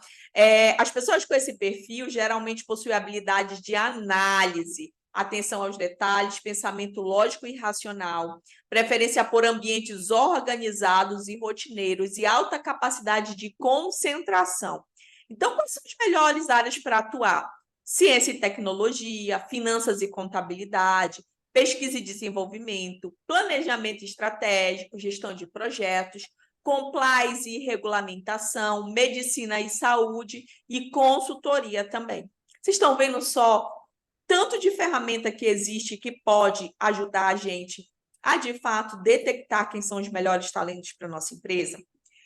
Speaker 2: As pessoas com esse perfil geralmente possuem habilidades de análise, atenção aos detalhes, pensamento lógico e racional, preferência por ambientes organizados e rotineiros e alta capacidade de concentração. Então, quais são as melhores áreas para atuar? Ciência e tecnologia, finanças e contabilidade, pesquisa e desenvolvimento, planejamento estratégico, gestão de projetos, compliance e regulamentação, medicina e saúde e consultoria também. Vocês estão vendo só tanto de ferramenta que existe que pode ajudar a gente a, de fato, detectar quem são os melhores talentos para a nossa empresa.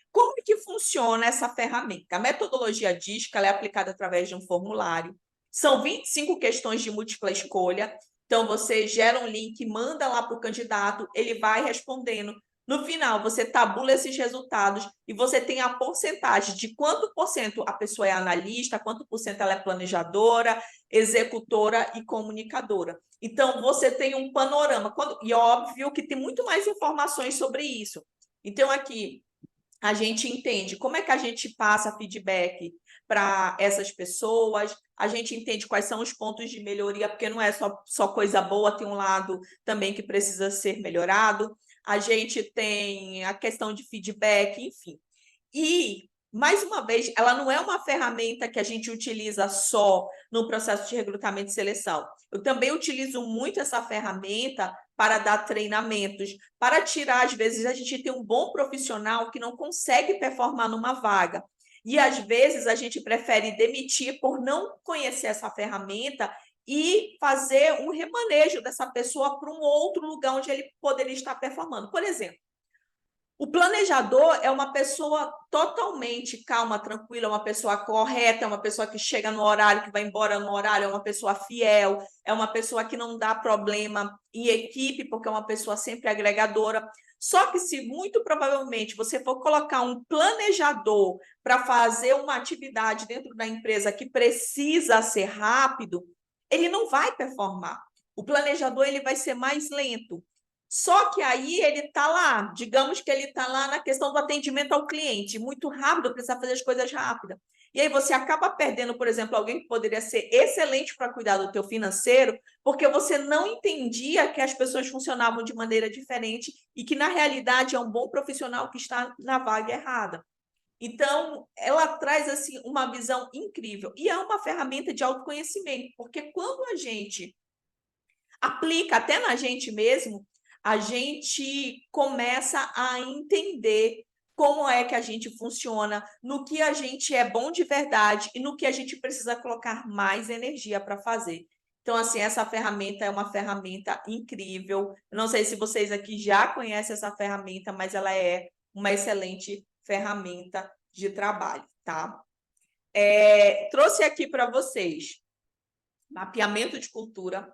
Speaker 2: Como que funciona essa ferramenta? A metodologia diz que ela é aplicada através de um formulário. São 25 questões de múltipla escolha. Então, você gera um link, manda lá para o candidato, ele vai respondendo. No final, você tabula esses resultados e você tem a porcentagem de quanto por cento a pessoa é analista, quanto por cento ela é planejadora, executora e comunicadora. Então, você tem um panorama. E óbvio que tem muito mais informações sobre isso. Então, aqui, a gente entende como é que a gente passa feedback para essas pessoas, a gente entende quais são os pontos de melhoria, porque não é só coisa boa, tem um lado também que precisa ser melhorado. A gente tem a questão de feedback, enfim. E, mais uma vez, ela não é uma ferramenta que a gente utiliza só no processo de recrutamento e seleção. Eu também utilizo muito essa ferramenta para dar treinamentos, para tirar, às vezes, a gente tem um bom profissional que não consegue performar numa vaga. E, às vezes, a gente prefere demitir por não conhecer essa ferramenta e fazer um remanejo dessa pessoa para um outro lugar onde ele poderia estar performando. Por exemplo, o planejador é uma pessoa totalmente calma, tranquila, uma pessoa correta, é uma pessoa que chega no horário, que vai embora no horário, é uma pessoa fiel, é uma pessoa que não dá problema em equipe, porque é uma pessoa sempre agregadora. Só que se muito provavelmente você for colocar um planejador para fazer uma atividade dentro da empresa que precisa ser rápido, ele não vai performar. O planejador ele vai ser mais lento. Só que aí ele está lá, digamos que ele está lá na questão do atendimento ao cliente, muito rápido, precisa fazer as coisas rápidas. E aí você acaba perdendo, por exemplo, alguém que poderia ser excelente para cuidar do teu financeiro, porque você não entendia que as pessoas funcionavam de maneira diferente e que, na realidade, é um bom profissional que está na vaga errada. Então, ela traz assim uma visão incrível. E é uma ferramenta de autoconhecimento, porque quando a gente aplica até na gente mesmo, a gente começa a entender como é que a gente funciona, no que a gente é bom de verdade e no que a gente precisa colocar mais energia para fazer. Então, assim, essa ferramenta é uma ferramenta incrível. Eu não sei se vocês aqui já conhecem essa ferramenta, mas ela é uma excelente ferramenta de trabalho, tá? Trouxe aqui para vocês mapeamento de cultura,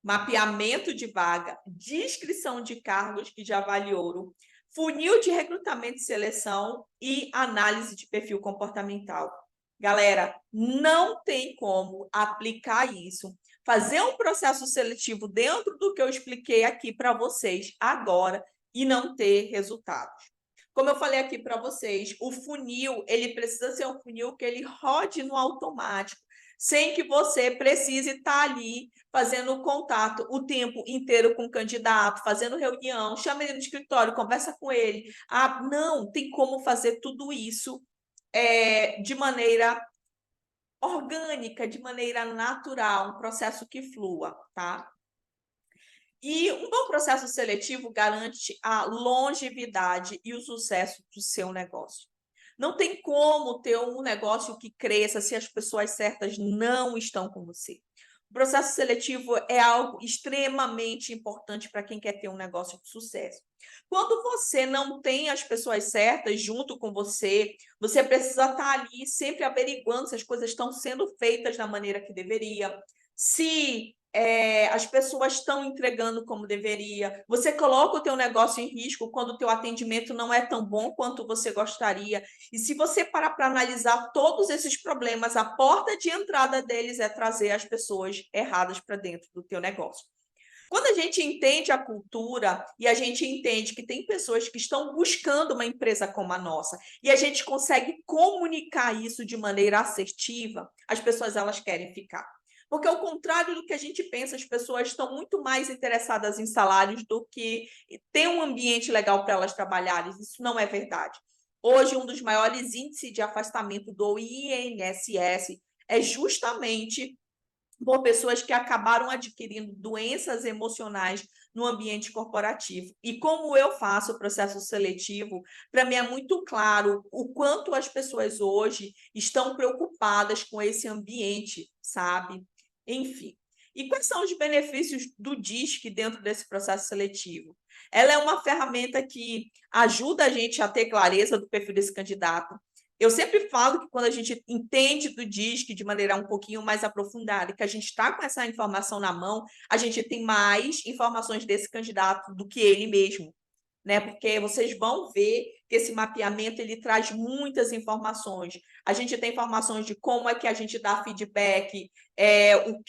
Speaker 2: mapeamento de vaga, descrição de cargos, que já vale ouro, funil de recrutamento e seleção e análise de perfil comportamental. Galera, não tem como aplicar isso, fazer um processo seletivo dentro do que eu expliquei aqui para vocês agora e não ter resultados. Como eu falei aqui para vocês, o funil, ele precisa ser um funil que ele rode no automático, sem que você precise estar ali fazendo contato o tempo inteiro com o candidato, fazendo reunião, chama ele no escritório, conversa com ele. Ah, não, tem como fazer tudo isso de maneira orgânica, de maneira natural, um processo que flua, tá? E um bom processo seletivo garante a longevidade e o sucesso do seu negócio. Não tem como ter um negócio que cresça se as pessoas certas não estão com você. O processo seletivo é algo extremamente importante para quem quer ter um negócio de sucesso. Quando você não tem as pessoas certas junto com você, você precisa estar ali sempre averiguando se as coisas estão sendo feitas da maneira que deveria, se as pessoas estão entregando como deveria. Você coloca o teu negócio em risco quando o teu atendimento não é tão bom quanto você gostaria. E se você parar para analisar todos esses problemas, a porta de entrada deles é trazer as pessoas erradas para dentro do teu negócio. Quando a gente entende a cultura e a gente entende que tem pessoas que estão buscando uma empresa como a nossa e a gente consegue comunicar isso de maneira assertiva, as pessoas elas querem ficar. Porque, ao contrário do que a gente pensa, as pessoas estão muito mais interessadas em salários do que ter um ambiente legal para elas trabalharem. Isso não é verdade. Hoje, um dos maiores índices de afastamento do INSS é justamente por pessoas que acabaram adquirindo doenças emocionais no ambiente corporativo. E como eu faço o processo seletivo, para mim é muito claro o quanto as pessoas hoje estão preocupadas com esse ambiente, sabe? Enfim. E quais são os benefícios do DISC dentro desse processo seletivo? Ela é uma ferramenta que ajuda a gente a ter clareza do perfil desse candidato. Eu sempre falo que quando a gente entende do DISC de maneira um pouquinho mais aprofundada, que a gente está com essa informação na mão, a gente tem mais informações desse candidato do que ele mesmo, né? Porque vocês vão ver que esse mapeamento ele traz muitas informações. A gente tem informações de como é que a gente dá feedback,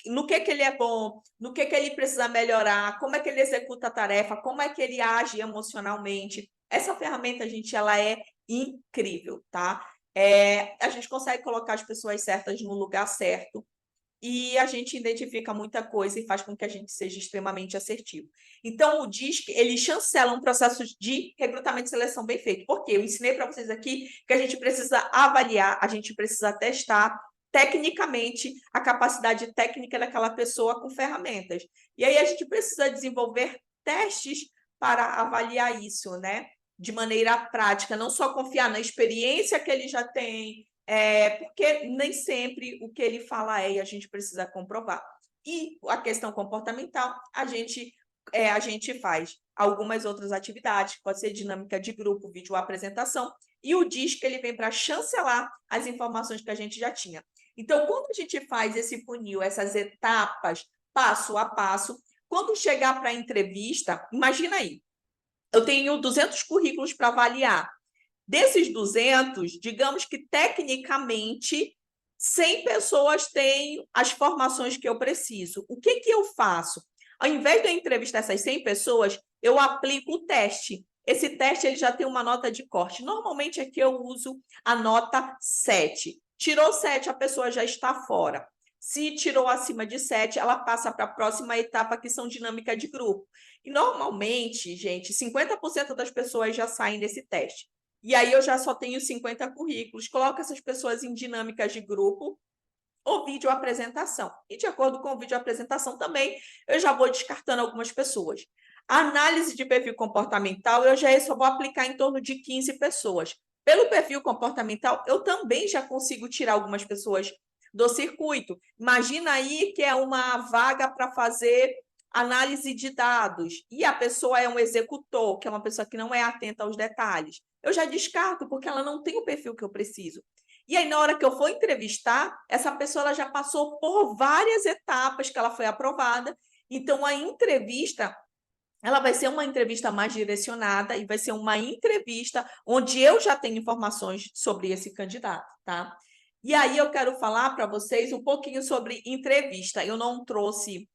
Speaker 2: no que ele é bom, no que ele precisa melhorar, como é que ele executa a tarefa, como é que ele age emocionalmente. Essa ferramenta, gente, ela é incrível, tá? A gente consegue colocar as pessoas certas no lugar certo e a gente identifica muita coisa e faz com que a gente seja extremamente assertivo. Então, o DISC, ele chancela um processo de recrutamento e seleção bem feito. Por quê? Eu ensinei para vocês aqui que a gente precisa avaliar, a gente precisa testar tecnicamente a capacidade técnica daquela pessoa com ferramentas. E aí a gente precisa desenvolver testes para avaliar isso, né? De maneira prática, não só confiar na experiência que ele já tem, porque nem sempre o que ele fala e a gente precisa comprovar. E a questão comportamental, a gente faz algumas outras atividades, pode ser dinâmica de grupo, vídeo apresentação, e o DISC ele vem para chancelar as informações que a gente já tinha. Então, quando a gente faz esse funil, essas etapas, passo a passo, quando chegar para a entrevista, imagina aí, eu tenho 200 currículos para avaliar. Desses 200, digamos que tecnicamente 100 pessoas têm as formações que eu preciso. O que eu faço? Ao invés de eu entrevistar essas 100 pessoas, eu aplico o teste. Esse teste ele já tem uma nota de corte. Normalmente aqui eu uso a nota 7. Tirou 7, a pessoa já está fora. Se tirou acima de 7, ela passa para a próxima etapa, que são dinâmica de grupo. E normalmente, gente, 50% das pessoas já saem desse teste. E aí eu já só tenho 50 currículos. Coloco essas pessoas em dinâmicas de grupo ou vídeo apresentação. E de acordo com o vídeo apresentação também, eu já vou descartando algumas pessoas. A análise de perfil comportamental, eu já só vou aplicar em torno de 15 pessoas. Pelo perfil comportamental, eu também já consigo tirar algumas pessoas do circuito. Imagina aí que é uma vaga para fazer análise de dados e a pessoa é um executor, que é uma pessoa que não é atenta aos detalhes. Eu já descarto porque ela não tem o perfil que eu preciso. E aí, na hora que eu for entrevistar, essa pessoa ela já passou por várias etapas que ela foi aprovada. Então, a entrevista ela vai ser uma entrevista mais direcionada e vai ser uma entrevista onde eu já tenho informações sobre esse candidato, tá? E aí eu quero falar para vocês um pouquinho sobre entrevista. Eu não trouxe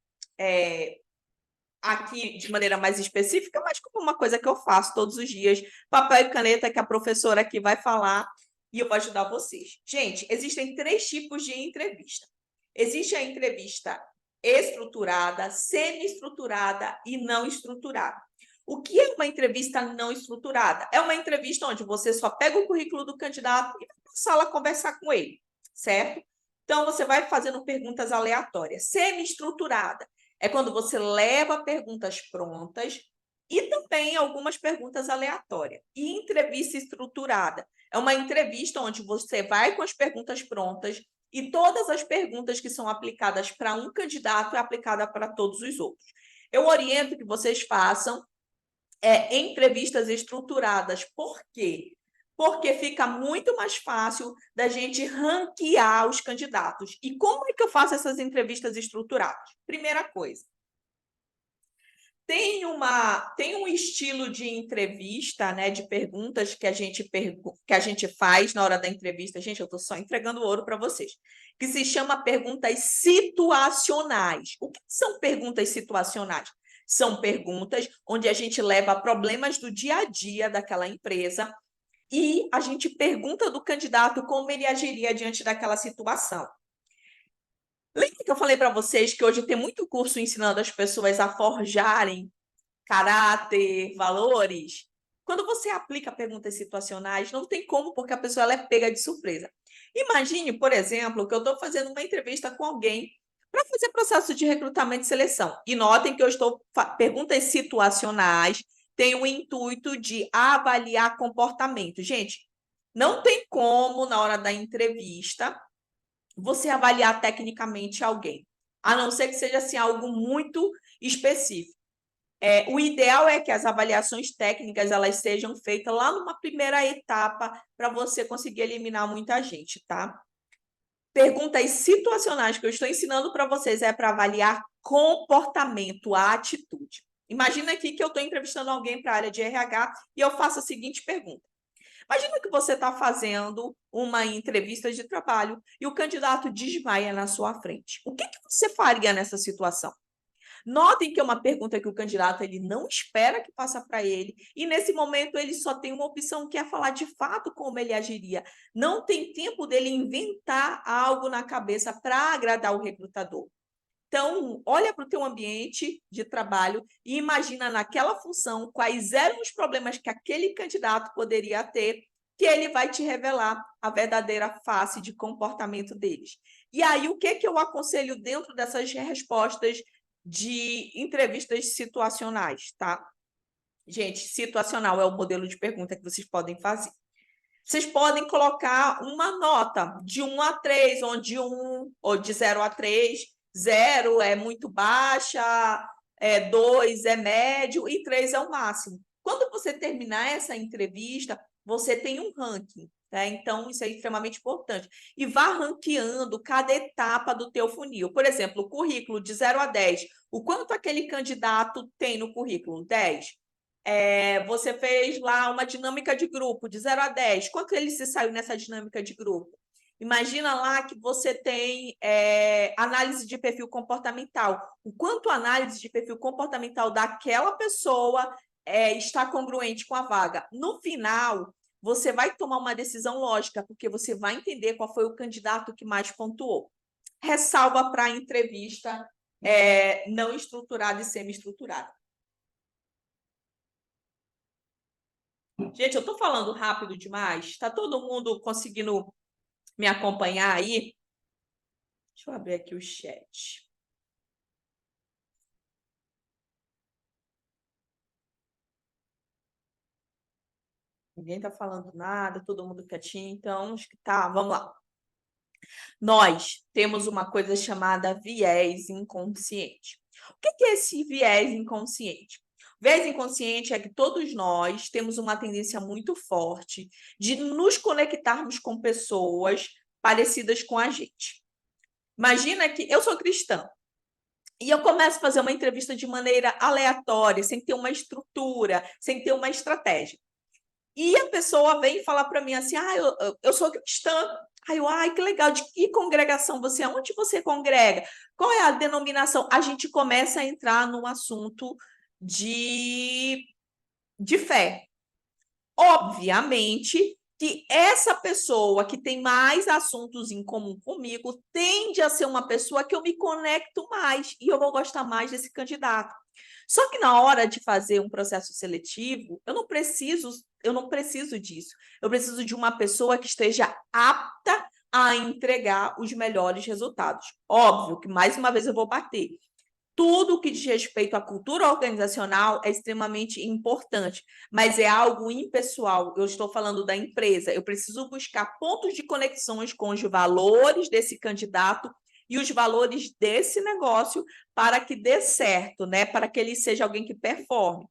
Speaker 2: aqui de maneira mais específica, mas como uma coisa que eu faço todos os dias, papel e caneta que a professora aqui vai falar e eu vou ajudar vocês. Gente, existem 3 tipos de entrevista. Existe a entrevista estruturada, semi-estruturada e não estruturada. O que é uma entrevista não estruturada? É uma entrevista onde você só pega o currículo do candidato e vai para a sala conversar com ele, certo? Então, você vai fazendo perguntas aleatórias. Semi-estruturada é quando você leva perguntas prontas e também algumas perguntas aleatórias. E entrevista estruturada é uma entrevista onde você vai com as perguntas prontas e todas as perguntas que são aplicadas para um candidato é aplicada para todos os outros. Eu oriento que vocês façam entrevistas estruturadas. Por quê? Porque fica muito mais fácil da gente ranquear os candidatos. E como é que eu faço essas entrevistas estruturadas? Primeira coisa, tem um estilo de entrevista, né, de perguntas que a gente faz na hora da entrevista. Gente, eu estou só entregando ouro para vocês, que se chama perguntas situacionais. O que são perguntas situacionais? São perguntas onde a gente leva problemas do dia a dia daquela empresa e a gente pergunta do candidato como ele agiria diante daquela situação. Lembra que eu falei para vocês que hoje tem muito curso ensinando as pessoas a forjarem caráter, valores? Quando você aplica perguntas situacionais, não tem como, porque a pessoa ela é pega de surpresa. Imagine, por exemplo, que eu estou fazendo uma entrevista com alguém para fazer processo de recrutamento e seleção. E notem que eu estou perguntas situacionais, tem o intuito de avaliar comportamento. Gente, não tem como, na hora da entrevista, você avaliar tecnicamente alguém. a não ser que seja assim, algo muito específico. O ideal é que as avaliações técnicas elas sejam feitas lá numa primeira etapa para você conseguir eliminar muita gente, tá? Perguntas situacionais que eu estou ensinando para vocês é para avaliar comportamento, a atitude. Imagina aqui que eu estou entrevistando alguém para a área de RH e eu faço a seguinte pergunta. Imagina que você está fazendo uma entrevista de trabalho e o candidato desmaia na sua frente. O que você faria nessa situação? Notem que é uma pergunta que o candidato ele não espera que faça para ele, e nesse momento ele só tem uma opção que é falar de fato como ele agiria. Não tem tempo dele inventar algo na cabeça para agradar o recrutador. Então, olha para o teu ambiente de trabalho e imagina naquela função quais eram os problemas que aquele candidato poderia ter, que ele vai te revelar a verdadeira face de comportamento deles. E aí, o que eu aconselho dentro dessas respostas de entrevistas situacionais, tá? Gente, situacional é o modelo de pergunta que vocês podem fazer. Vocês podem colocar uma nota de 1 a 3, onde 1 ou de 0 a 3, 0 é muito baixa, 2 é médio e 3 é o máximo. Quando você terminar essa entrevista, você tem um ranking, tá? Então, isso é extremamente importante. E vá ranqueando cada etapa do teu funil. Por exemplo, o currículo de 0 a 10. O quanto aquele candidato tem no currículo? 10. Você fez lá uma dinâmica de grupo, de 0 a 10. Quanto ele se saiu nessa dinâmica de grupo? Imagina lá que você tem análise de perfil comportamental. O quanto a análise de perfil comportamental daquela pessoa está congruente com a vaga. No final, você vai tomar uma decisão lógica, porque você vai entender qual foi o candidato que mais pontuou. Ressalva para a entrevista não estruturada e semi-estruturada. Gente, eu estou falando rápido demais? Está todo mundo conseguindo me acompanhar aí? Deixa eu abrir aqui o chat. Ninguém está falando nada, todo mundo quietinho, então acho que tá, vamos lá. Nós temos uma coisa chamada viés inconsciente. O que é esse viés inconsciente? O viés inconsciente é que todos nós temos uma tendência muito forte de nos conectarmos com pessoas parecidas com a gente. Imagina que eu sou cristã e eu começo a fazer uma entrevista de maneira aleatória, sem ter uma estrutura, sem ter uma estratégia. E a pessoa vem falar para mim assim: eu sou cristã. Ai, que legal, de que congregação você é? Onde você congrega? Qual é a denominação? A gente começa a entrar num assunto de fé. Obviamente que essa pessoa que tem mais assuntos em comum comigo tende a ser uma pessoa que eu me conecto mais e eu vou gostar mais desse candidato. Só que na hora de fazer um processo seletivo, eu não preciso disso. Eu preciso de uma pessoa que esteja apta a entregar os melhores resultados. Óbvio que, mais uma vez, eu vou bater. Tudo que diz respeito à cultura organizacional é extremamente importante, mas é algo impessoal. Eu estou falando da empresa. Eu preciso buscar pontos de conexões com os valores desse candidato e os valores desse negócio para que dê certo, né? Para que ele seja alguém que performe.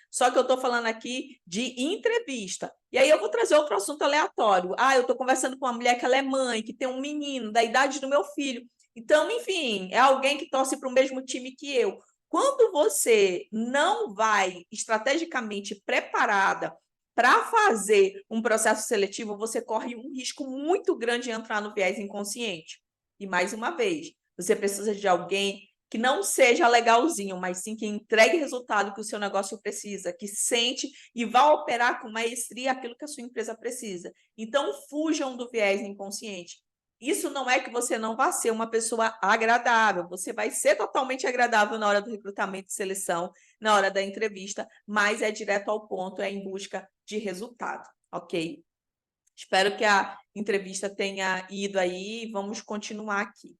Speaker 2: Só que eu estou falando aqui de entrevista. E aí eu vou trazer outro assunto aleatório. Eu estou conversando com uma mulher que ela é mãe, que tem um menino da idade do meu filho. Então, enfim, é alguém que torce para o mesmo time que eu. Quando você não vai estrategicamente preparada para fazer um processo seletivo, você corre um risco muito grande de entrar no viés inconsciente. E, mais uma vez, você precisa de alguém que não seja legalzinho, mas sim que entregue resultado que o seu negócio precisa, que sente e vá operar com maestria aquilo que a sua empresa precisa. Então, fujam do viés inconsciente. Isso não é que você não vai ser uma pessoa agradável, você vai ser totalmente agradável na hora do recrutamento e seleção, na hora da entrevista, mas é direto ao ponto, é em busca de resultado, ok? Espero que a entrevista tenha ido aí, vamos continuar aqui.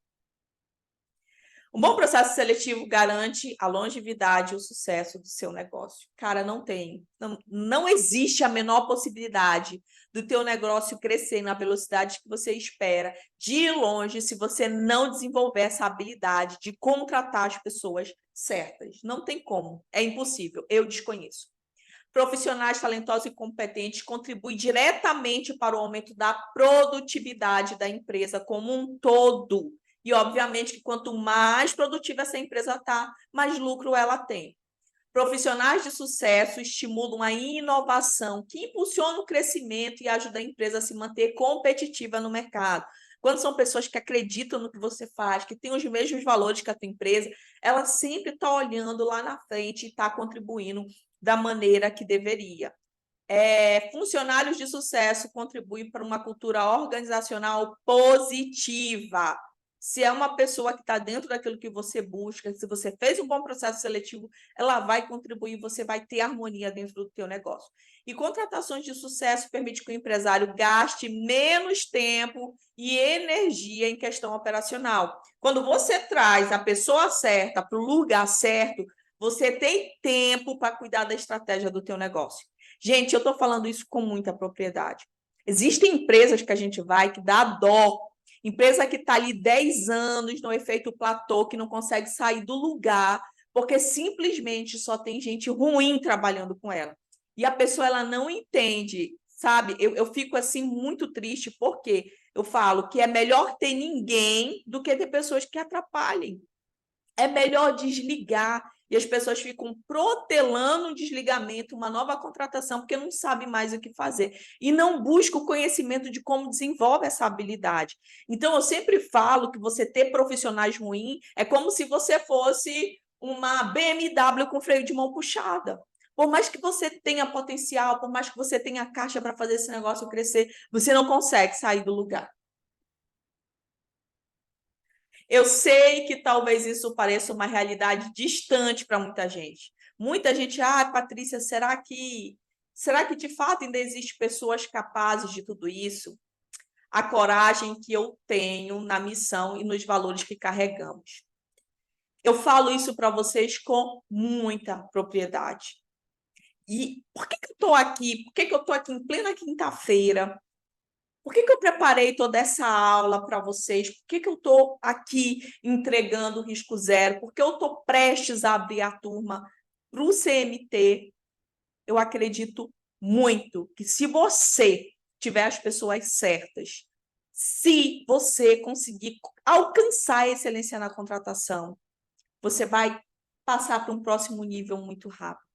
Speaker 2: Um bom processo seletivo garante a longevidade e o sucesso do seu negócio. Cara, não tem. Não existe a menor possibilidade do teu negócio crescer na velocidade que você espera, de longe, se você não desenvolver essa habilidade de contratar as pessoas certas. Não tem como. É impossível. Eu desconheço. Profissionais talentosos e competentes contribuem diretamente para o aumento da produtividade da empresa como um todo. E, obviamente, que quanto mais produtiva essa empresa está, mais lucro ela tem. Profissionais de sucesso estimulam a inovação, que impulsiona o crescimento e ajuda a empresa a se manter competitiva no mercado. Quando são pessoas que acreditam no que você faz, que têm os mesmos valores que a tua empresa, ela sempre está olhando lá na frente e está contribuindo da maneira que deveria. Funcionários de sucesso contribuem para uma cultura organizacional positiva. Se é uma pessoa que está dentro daquilo que você busca, se você fez um bom processo seletivo, ela vai contribuir, você vai ter harmonia dentro do teu negócio. E contratações de sucesso permitem que o empresário gaste menos tempo e energia em questão operacional. Quando você traz a pessoa certa para o lugar certo, você tem tempo para cuidar da estratégia do teu negócio. Gente, eu estou falando isso com muita propriedade. Existem empresas que a gente vai que dá dó. Empresa que está ali 10 anos no efeito platô, que não consegue sair do lugar, porque simplesmente só tem gente ruim trabalhando com ela. E a pessoa ela não entende, sabe? Eu fico assim muito triste, porque eu falo que é melhor ter ninguém do que ter pessoas que atrapalhem. É melhor desligar. E as pessoas ficam protelando um desligamento, uma nova contratação, porque não sabem mais o que fazer. E não buscam o conhecimento de como desenvolve essa habilidade. Então, eu sempre falo que você ter profissionais ruins é como se você fosse uma BMW com freio de mão puxada. Por mais que você tenha potencial, por mais que você tenha caixa para fazer esse negócio crescer, você não consegue sair do lugar. Eu sei que talvez isso pareça uma realidade distante para muita gente. Muita gente, Patrícia, será que de fato ainda existem pessoas capazes de tudo isso? A coragem que eu tenho na missão e nos valores que carregamos. Eu falo isso para vocês com muita propriedade. E por que eu estou aqui? Por que eu estou aqui em plena quinta-feira? Por que eu preparei toda essa aula para vocês? Por que eu estou aqui entregando o risco zero? Porque eu estou prestes a abrir a turma para o CMT. Eu acredito muito que se você tiver as pessoas certas, se você conseguir alcançar a excelência na contratação, você vai passar para um próximo nível muito rápido.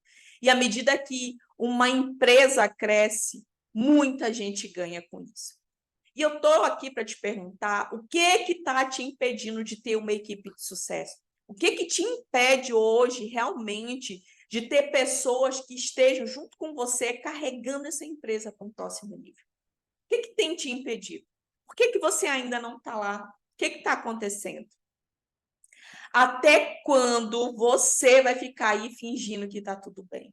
Speaker 2: E à medida que uma empresa cresce, muita gente ganha com isso. E eu estou aqui para te perguntar o que está te impedindo de ter uma equipe de sucesso? O que te impede hoje realmente de ter pessoas que estejam junto com você carregando essa empresa para um próximo nível? O que tem te impedido? Por que você ainda não está lá? O que está acontecendo? Até quando você vai ficar aí fingindo que está tudo bem?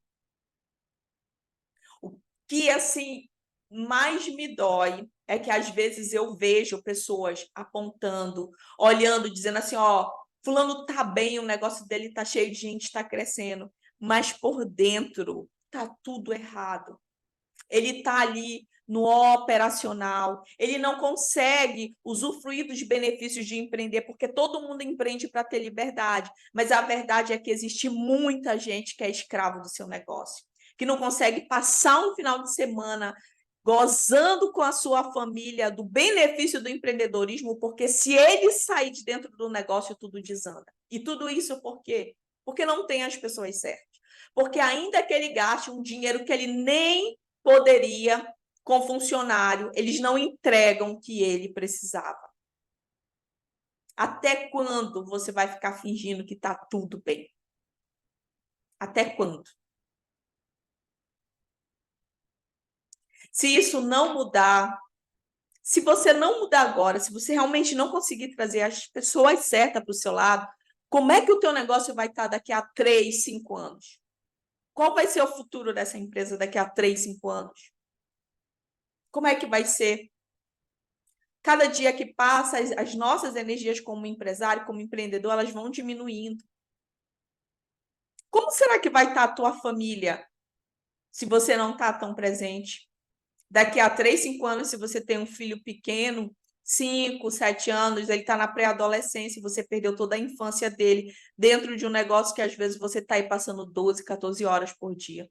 Speaker 2: O que, assim, mais me dói é que, às vezes, eu vejo pessoas apontando, olhando, dizendo assim, fulano tá bem, o negócio dele tá cheio de gente, tá crescendo, mas por dentro tá tudo errado. Ele tá ali no operacional, ele não consegue usufruir dos benefícios de empreender, porque todo mundo empreende para ter liberdade, mas a verdade é que existe muita gente que é escravo do seu negócio, que não consegue passar um final de semana gozando com a sua família do benefício do empreendedorismo, porque se ele sair de dentro do negócio, tudo desanda. E tudo isso por quê? Porque não tem as pessoas certas. Porque ainda que ele gaste um dinheiro que ele nem poderia com funcionário, eles não entregam o que ele precisava. Até quando você vai ficar fingindo que está tudo bem? Até quando? Se isso não mudar, se você não mudar agora, se você realmente não conseguir trazer as pessoas certas para o seu lado, como é que o teu negócio vai estar daqui a 3, 5 anos? Qual vai ser o futuro dessa empresa daqui a 3, 5 anos? Como é que vai ser? Cada dia que passa, as nossas energias como empresário, como empreendedor, elas vão diminuindo. Como será que vai estar a tua família se você não está tão presente? Daqui a 3, 5 anos, se você tem um filho pequeno, 5, 7 anos, ele está na pré-adolescência e você perdeu toda a infância dele dentro de um negócio que às vezes você está aí passando 12, 14 horas por dia.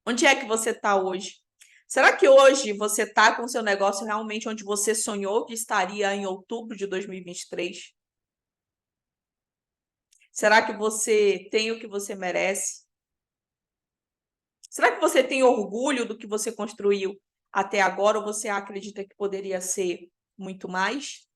Speaker 2: Onde é que você está hoje? Será que hoje você está com o seu negócio realmente onde você sonhou que estaria em outubro de 2023? Será que você tem o que você merece? Será que você tem orgulho do que você construiu até agora ou você acredita que poderia ser muito mais?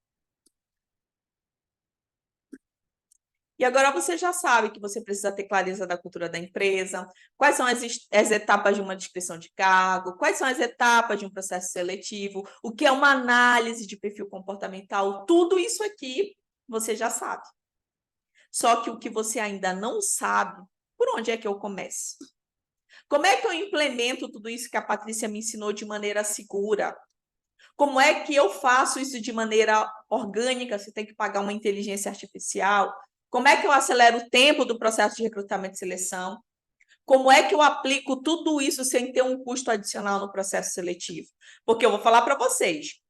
Speaker 2: E agora você já sabe que você precisa ter clareza da cultura da empresa, quais são as etapas de uma descrição de cargo, quais são as etapas de um processo seletivo, o que é uma análise de perfil comportamental, tudo isso aqui você já sabe. Só que o que você ainda não sabe, por onde é que eu começo? Como é que eu implemento tudo isso que a Patrícia me ensinou de maneira segura? Como é que eu faço isso de maneira orgânica? Você tem que pagar uma inteligência artificial? Como é que eu acelero o tempo do processo de recrutamento e seleção? Como é que eu aplico tudo isso sem ter um custo adicional no processo seletivo? Porque eu vou falar para vocês,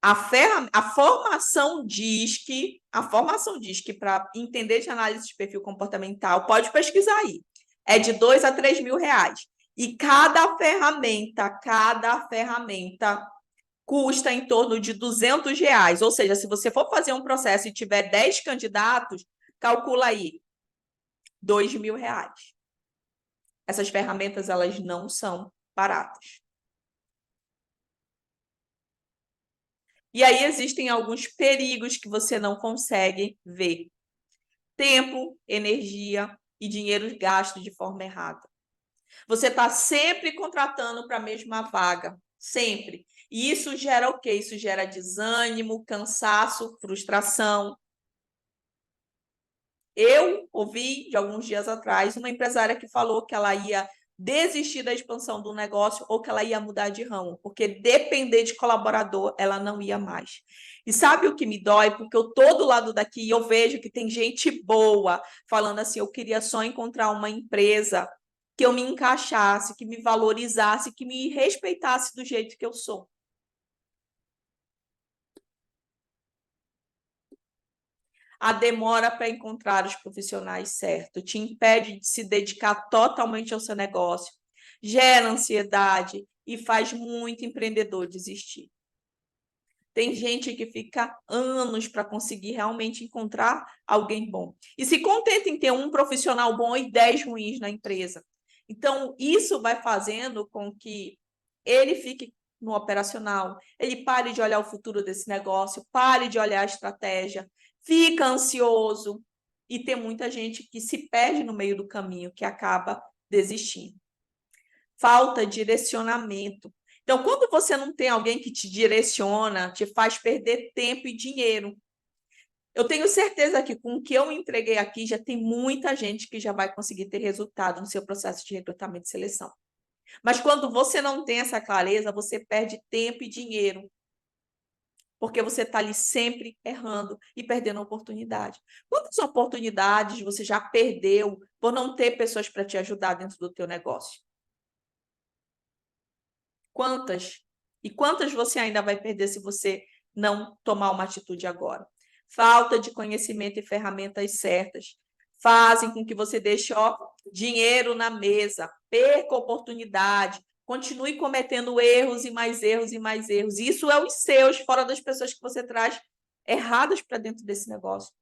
Speaker 2: a formação diz que para entender de análise de perfil comportamental, pode pesquisar aí, é de 2 a 3 mil reais. E cada ferramenta custa em torno de 200 reais. Ou seja, se você for fazer um processo e tiver 10 candidatos, calcula aí, 2 mil reais. Essas ferramentas, elas não são baratas. E aí existem alguns perigos que você não consegue ver. Tempo, energia e dinheiro gasto de forma errada. Você está sempre contratando para a mesma vaga, sempre. E isso gera o quê? Isso gera desânimo, cansaço, frustração. Eu ouvi de alguns dias atrás uma empresária que falou que ela ia desistir da expansão do negócio ou que ela ia mudar de ramo, porque depender de colaborador ela não ia mais. E sabe o que me dói? Porque eu tô do lado daqui e eu vejo que tem gente boa falando assim, eu queria só encontrar uma empresa que eu me encaixasse, que me valorizasse, que me respeitasse do jeito que eu sou. A demora para encontrar os profissionais certos te impede de se dedicar totalmente ao seu negócio, gera ansiedade e faz muito empreendedor desistir. Tem gente que fica anos para conseguir realmente encontrar alguém bom. E se contenta em ter um profissional bom e 10 ruins na empresa. Então, isso vai fazendo com que ele fique no operacional, ele pare de olhar o futuro desse negócio, pare de olhar a estratégia, fica ansioso e tem muita gente que se perde no meio do caminho, que acaba desistindo. Falta direcionamento. Então, quando você não tem alguém que te direciona, te faz perder tempo e dinheiro. Eu tenho certeza que com o que eu entreguei aqui, já tem muita gente que já vai conseguir ter resultado no seu processo de recrutamento e seleção. Mas quando você não tem essa clareza, você perde tempo e dinheiro. Porque você está ali sempre errando e perdendo a oportunidade. Quantas oportunidades você já perdeu por não ter pessoas para te ajudar dentro do teu negócio? Quantas? E quantas você ainda vai perder se você não tomar uma atitude agora? Falta de conhecimento e ferramentas certas fazem com que você deixe dinheiro na mesa, perca oportunidade, continue cometendo erros e mais erros e mais erros. Isso é os seus, fora das pessoas que você traz erradas para dentro desse negócio.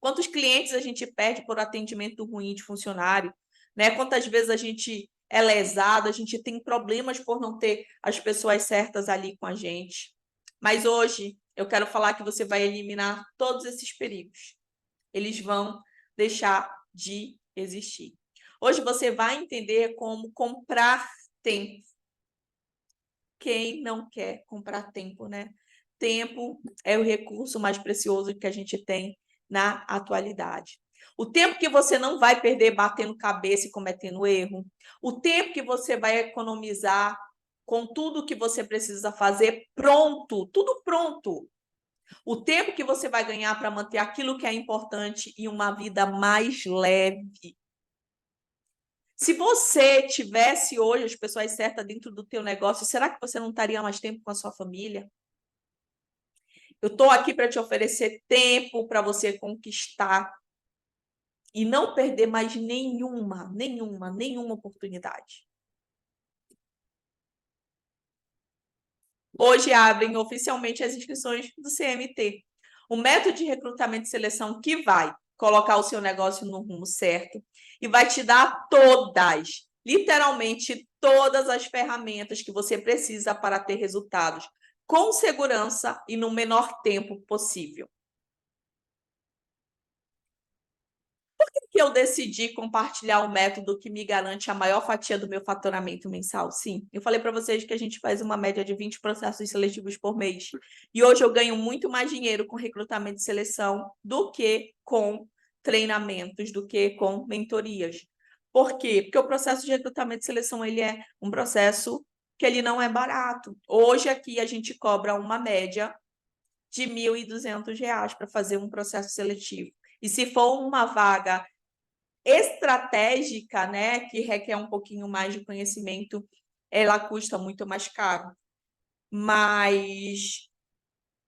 Speaker 2: Quantos clientes a gente perde por atendimento ruim de funcionário, né? Quantas vezes a gente é lesado, a gente tem problemas por não ter as pessoas certas ali com a gente. Mas hoje eu quero falar que você vai eliminar todos esses perigos. Eles vão deixar de existir. Hoje você vai entender como comprar tempo. Quem não quer comprar tempo, né? Tempo é o recurso mais precioso que a gente tem na atualidade. O tempo que você não vai perder batendo cabeça e cometendo erro, o tempo que você vai economizar com tudo que você precisa fazer pronto, tudo pronto. O tempo que você vai ganhar para manter aquilo que é importante e uma vida mais leve. Se você tivesse hoje as pessoas certas dentro do teu negócio, será que você não estaria mais tempo com a sua família? Eu estou aqui para te oferecer tempo para você conquistar e não perder mais nenhuma oportunidade. Hoje abrem oficialmente as inscrições do CMT, o método de recrutamento e seleção que vai colocar o seu negócio no rumo certo e vai te dar todas, literalmente todas as ferramentas que você precisa para ter resultados com segurança e no menor tempo possível. Que eu decidi compartilhar o método que me garante a maior fatia do meu faturamento mensal? Sim, eu falei para vocês que a gente faz uma média de 20 processos seletivos por mês. E hoje eu ganho muito mais dinheiro com recrutamento e seleção do que com treinamentos, do que com mentorias. Por quê? Porque o processo de recrutamento e seleção ele é um processo que ele não é barato. Hoje aqui a gente cobra uma média de R$ 1.200 para fazer um processo seletivo. E se for uma vaga estratégica, né, que requer um pouquinho mais de conhecimento, ela custa muito mais caro. Mas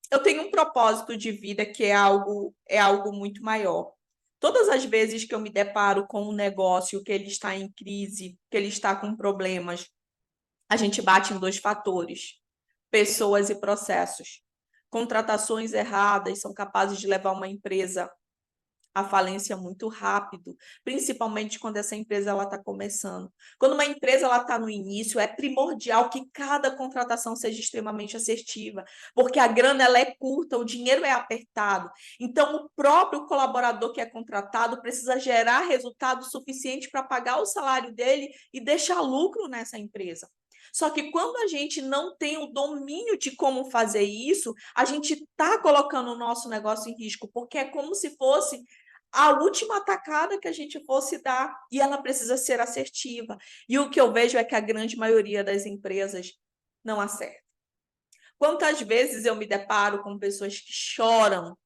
Speaker 2: eu tenho um propósito de vida que é algo muito maior. Todas as vezes que eu me deparo com um negócio que ele está em crise, que ele está com problemas, a gente bate em dois fatores: pessoas e processos. Contratações erradas são capazes de levar uma empresa a falência muito rápido, principalmente quando essa empresa está começando. Quando uma empresa está no início, é primordial que cada contratação seja extremamente assertiva, porque a grana ela é curta, o dinheiro é apertado. Então, o próprio colaborador que é contratado precisa gerar resultado suficiente para pagar o salário dele e deixar lucro nessa empresa. Só que quando a gente não tem o domínio de como fazer isso, a gente está colocando o nosso negócio em risco, porque é como se fosse a última atacada que a gente fosse dar, e ela precisa ser assertiva. E o que eu vejo é que a grande maioria das empresas não acerta. Quantas vezes eu me deparo com pessoas que choram,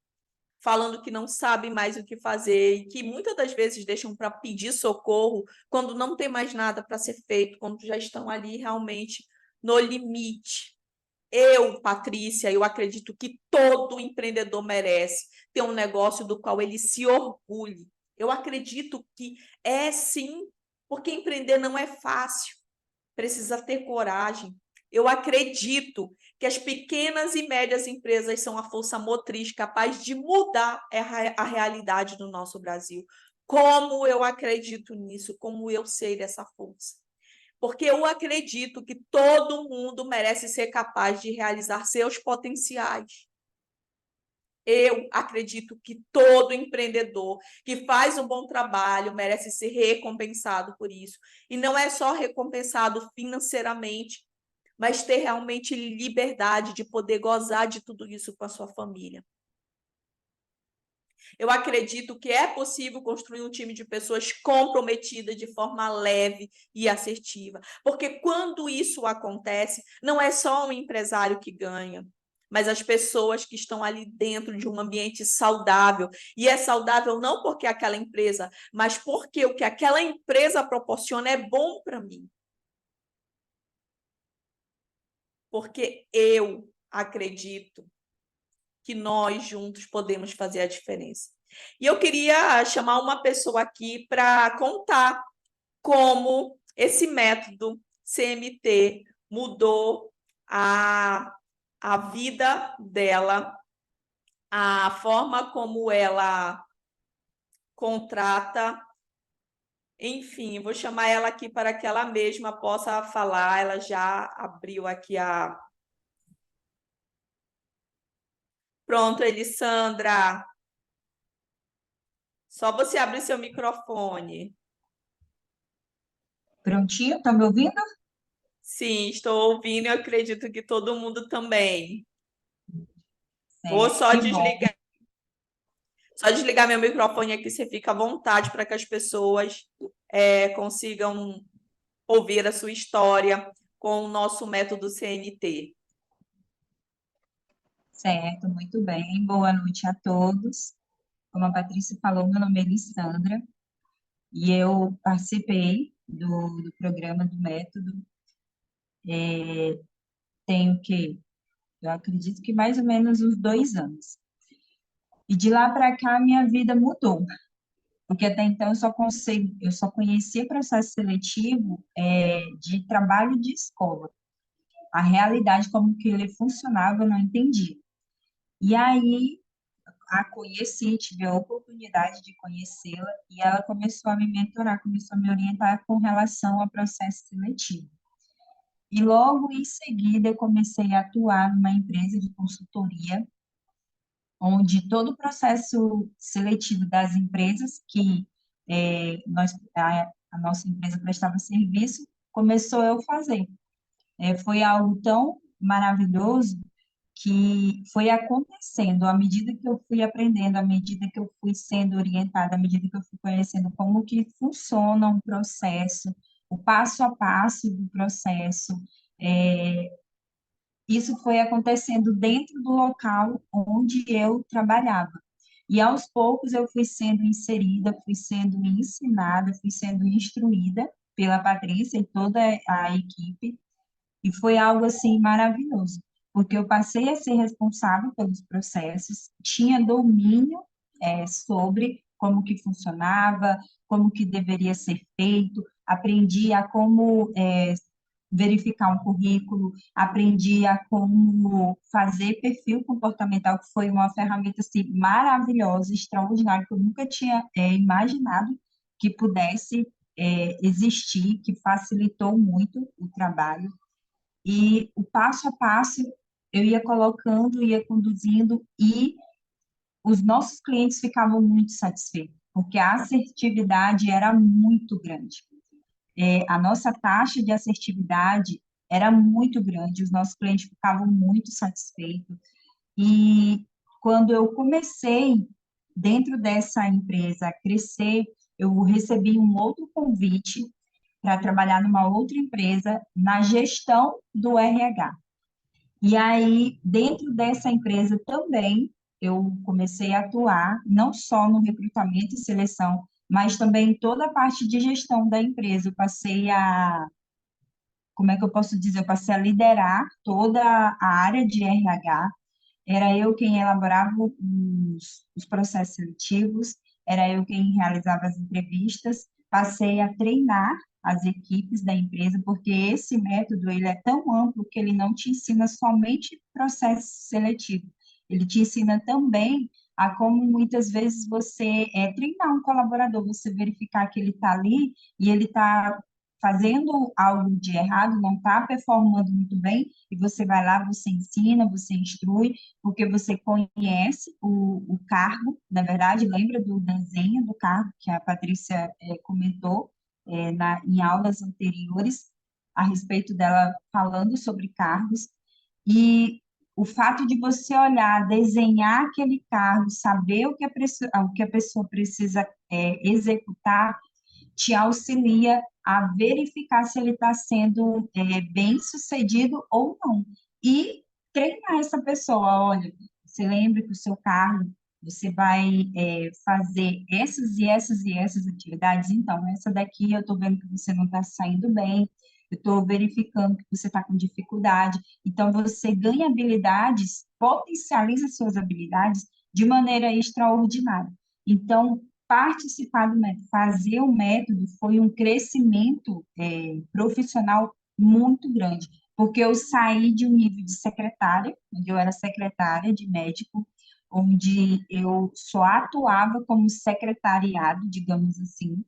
Speaker 2: falando que não sabem mais o que fazer, e que muitas das vezes deixam para pedir socorro quando não tem mais nada para ser feito, quando já estão ali realmente no limite. Eu, Patrícia, eu acredito que todo empreendedor merece ter um negócio do qual ele se orgulhe. Eu acredito que é sim, porque empreender não é fácil, precisa ter coragem. Eu acredito que as pequenas e médias empresas são a força motriz capaz de mudar a realidade do nosso Brasil. Como eu acredito nisso, como eu sei dessa força. Porque eu acredito que todo mundo merece ser capaz de realizar seus potenciais. Eu acredito que todo empreendedor que faz um bom trabalho merece ser recompensado por isso. E não é só recompensado financeiramente, mas ter realmente liberdade de poder gozar de tudo isso com a sua família. Eu acredito que é possível construir um time de pessoas comprometidas de forma leve e assertiva. Porque quando isso acontece, não é só um empresário que ganha, mas as pessoas que estão ali dentro de um ambiente saudável. E é saudável não porque aquela empresa, mas porque o que aquela empresa proporciona é bom para mim. Porque eu acredito que nós juntos podemos fazer a diferença. E eu queria chamar uma pessoa aqui para contar como esse método CMT mudou a vida dela, a forma como ela contrata. Enfim, vou chamar ela aqui para que ela mesma possa falar. Ela já abriu aqui a... Pronto, Elissandra. Só você abrir seu microfone.
Speaker 3: Prontinho, tá me ouvindo?
Speaker 2: Sim, estou ouvindo e acredito que todo mundo também. Vou
Speaker 3: Certo, que bom.
Speaker 2: só desligar meu microfone aqui, você fica à vontade para que as pessoas consigam ouvir a sua história, com o nosso método CNT?
Speaker 3: Certo, muito bem. Boa noite a todos. Como a Patrícia falou, meu nome é Lissandra e eu participei do programa do método. Tenho que, eu acredito que mais ou menos uns 2 anos. E de lá para cá, minha vida mudou, porque até então eu só conhecia processo seletivo de trabalho de escola. A realidade, como que ele funcionava, eu não entendia. E aí, a conheci, tive a oportunidade de conhecê-la e ela começou a me mentorar, começou a me orientar com relação ao processo seletivo. E logo em seguida eu comecei a atuar numa empresa de consultoria, onde todo o processo seletivo das empresas que a nossa empresa prestava serviço, começou eu fazer. Foi algo tão maravilhoso que foi acontecendo à medida que eu fui aprendendo, à medida que eu fui sendo orientada, à medida que eu fui conhecendo como que funciona um processo, o passo a passo do processo. é, Isso foi acontecendo dentro do local onde eu trabalhava. E aos poucos eu fui sendo inserida, fui sendo ensinada, fui sendo instruída pela Patrícia e toda a equipe, e foi algo assim maravilhoso, porque eu passei a ser responsável pelos processos, tinha domínio sobre como que funcionava, como que deveria ser feito, aprendi a como verificar um currículo, aprendi a como fazer perfil comportamental, que foi uma ferramenta assim, maravilhosa, extraordinária, que eu nunca tinha imaginado que pudesse existir, que facilitou muito o trabalho. E o passo a passo eu ia colocando, ia conduzindo, e os nossos clientes ficavam muito satisfeitos, porque a assertividade era muito grande. A nossa taxa de assertividade era muito grande, os nossos clientes ficavam muito satisfeitos. E quando eu comecei, dentro dessa empresa, a crescer, eu recebi um outro convite para trabalhar numa outra empresa na gestão do RH. E aí, dentro dessa empresa também, eu comecei a atuar não só no recrutamento e seleção, mas também em toda a parte de gestão da empresa. Eu passei a, como é que eu posso dizer? Eu passei a liderar toda a área de RH. Era eu quem elaborava os processos seletivos, era eu quem realizava as entrevistas, passei a treinar as equipes da empresa, porque esse método ele é tão amplo que ele não te ensina somente processo seletivo, ele te ensina também a como muitas vezes você treinar um colaborador, você verificar que ele está ali e ele está fazendo algo de errado, não está performando muito bem, e você vai lá, você ensina, você instrui, porque você conhece o cargo, na verdade, lembra do desenho do cargo que a Patrícia comentou em aulas anteriores, a respeito dela falando sobre cargos, e o fato de você olhar, desenhar aquele cargo, saber o que a pessoa precisa executar, te auxilia a verificar se ele está sendo bem sucedido ou não. E treinar essa pessoa, olha, você lembra que o seu cargo, você vai fazer essas e essas e essas atividades, então, essa daqui eu estou vendo que você não está saindo bem, eu estou verificando que você está com dificuldade, então você ganha habilidades, potencializa suas habilidades de maneira extraordinária. Então, participar do método, fazer o método foi um crescimento profissional muito grande, porque eu saí de um nível de secretária, onde eu era secretária de médico, onde eu só atuava como secretariado, digamos assim,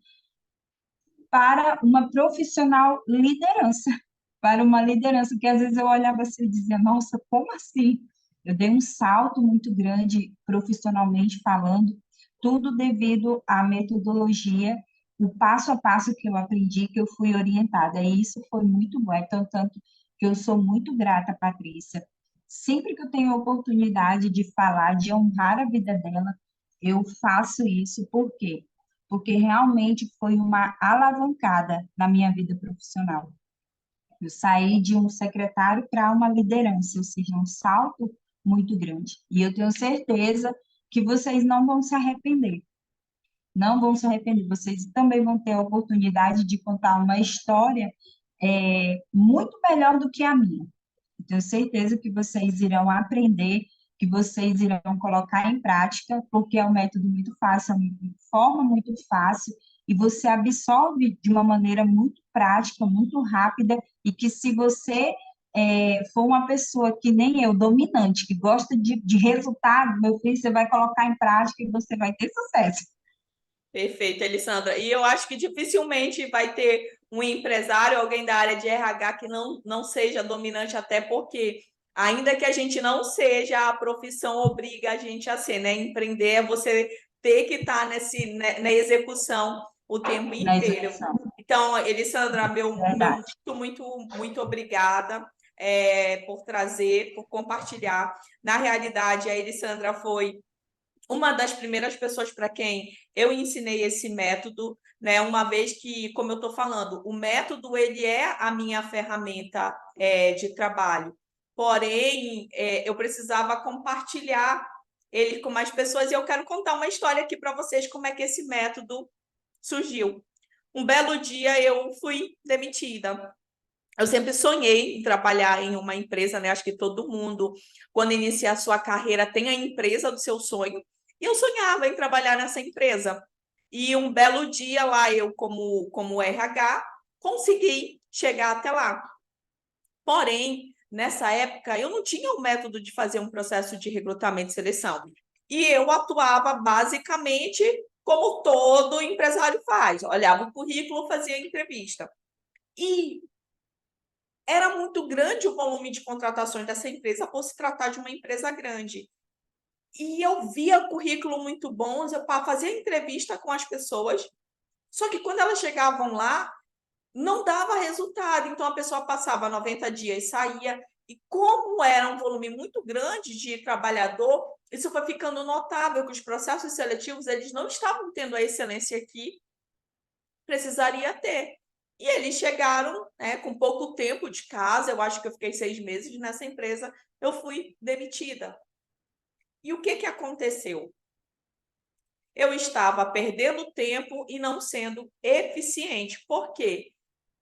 Speaker 3: para uma profissional liderança, para uma liderança que às vezes eu olhava assim e dizia, nossa, como assim? Eu dei um salto muito grande profissionalmente falando, tudo devido à metodologia, o passo a passo que eu aprendi, que eu fui orientada, e isso foi muito bom, então, tanto que eu sou muito grata, Patrícia. Sempre que eu tenho a oportunidade de falar, de honrar a vida dela, eu faço isso, por quê? Porque realmente foi uma alavancada na minha vida profissional. Eu saí de um secretário para uma liderança, ou seja, um salto muito grande. E eu tenho certeza que vocês não vão se arrepender. Não vão se arrepender. Vocês também vão ter a oportunidade de contar uma história muito melhor do que a minha. Eu tenho certeza que vocês irão aprender, que vocês irão colocar em prática, porque é um método muito fácil, é uma forma muito fácil, e você absorve de uma maneira muito prática, muito rápida, e que se você for uma pessoa que nem eu, dominante, que gosta de resultado, meu filho, você vai colocar em prática e você vai ter sucesso.
Speaker 2: Perfeito, Elissandra. E eu acho que dificilmente vai ter um empresário, alguém da área de RH que não seja dominante, até porque, ainda que a gente não seja, a profissão obriga a gente a ser, né? Empreender é você ter que estar na execução o tempo
Speaker 3: Na
Speaker 2: inteiro.
Speaker 3: execução.
Speaker 2: Então, Elissandra, meu
Speaker 3: Verdade.
Speaker 2: muito obrigada por trazer, por compartilhar. Na realidade, a Elissandra foi uma das primeiras pessoas para quem eu ensinei esse método, né? Uma vez que, como eu estou falando, o método ele é a minha ferramenta de trabalho. Porém, eu precisava compartilhar ele com mais pessoas e eu quero contar uma história aqui para vocês como é que esse método surgiu. Um belo dia eu fui demitida. Eu sempre sonhei em trabalhar em uma empresa, né? Acho que todo mundo, quando inicia a sua carreira, tem a empresa do seu sonho. E eu sonhava em trabalhar nessa empresa. E um belo dia lá, eu, como RH, consegui chegar até lá. Porém, nessa época, eu não tinha o método de fazer um processo de recrutamento e seleção. E eu atuava basicamente como todo empresário faz. Olhava o currículo, fazia entrevista. E era muito grande o volume de contratações dessa empresa por se tratar de uma empresa grande. E eu via currículo muito bons, eu fazia entrevista com as pessoas, só que quando elas chegavam lá, não dava resultado. Então a pessoa passava 90 dias e saía. E como era um volume muito grande de trabalhador, isso foi ficando notável que os processos seletivos eles não estavam tendo a excelência que precisaria ter. E eles chegaram, né, com pouco tempo de casa, eu acho que eu fiquei 6 meses nessa empresa, eu fui demitida. E o que aconteceu? Eu estava perdendo tempo e não sendo eficiente. Por quê?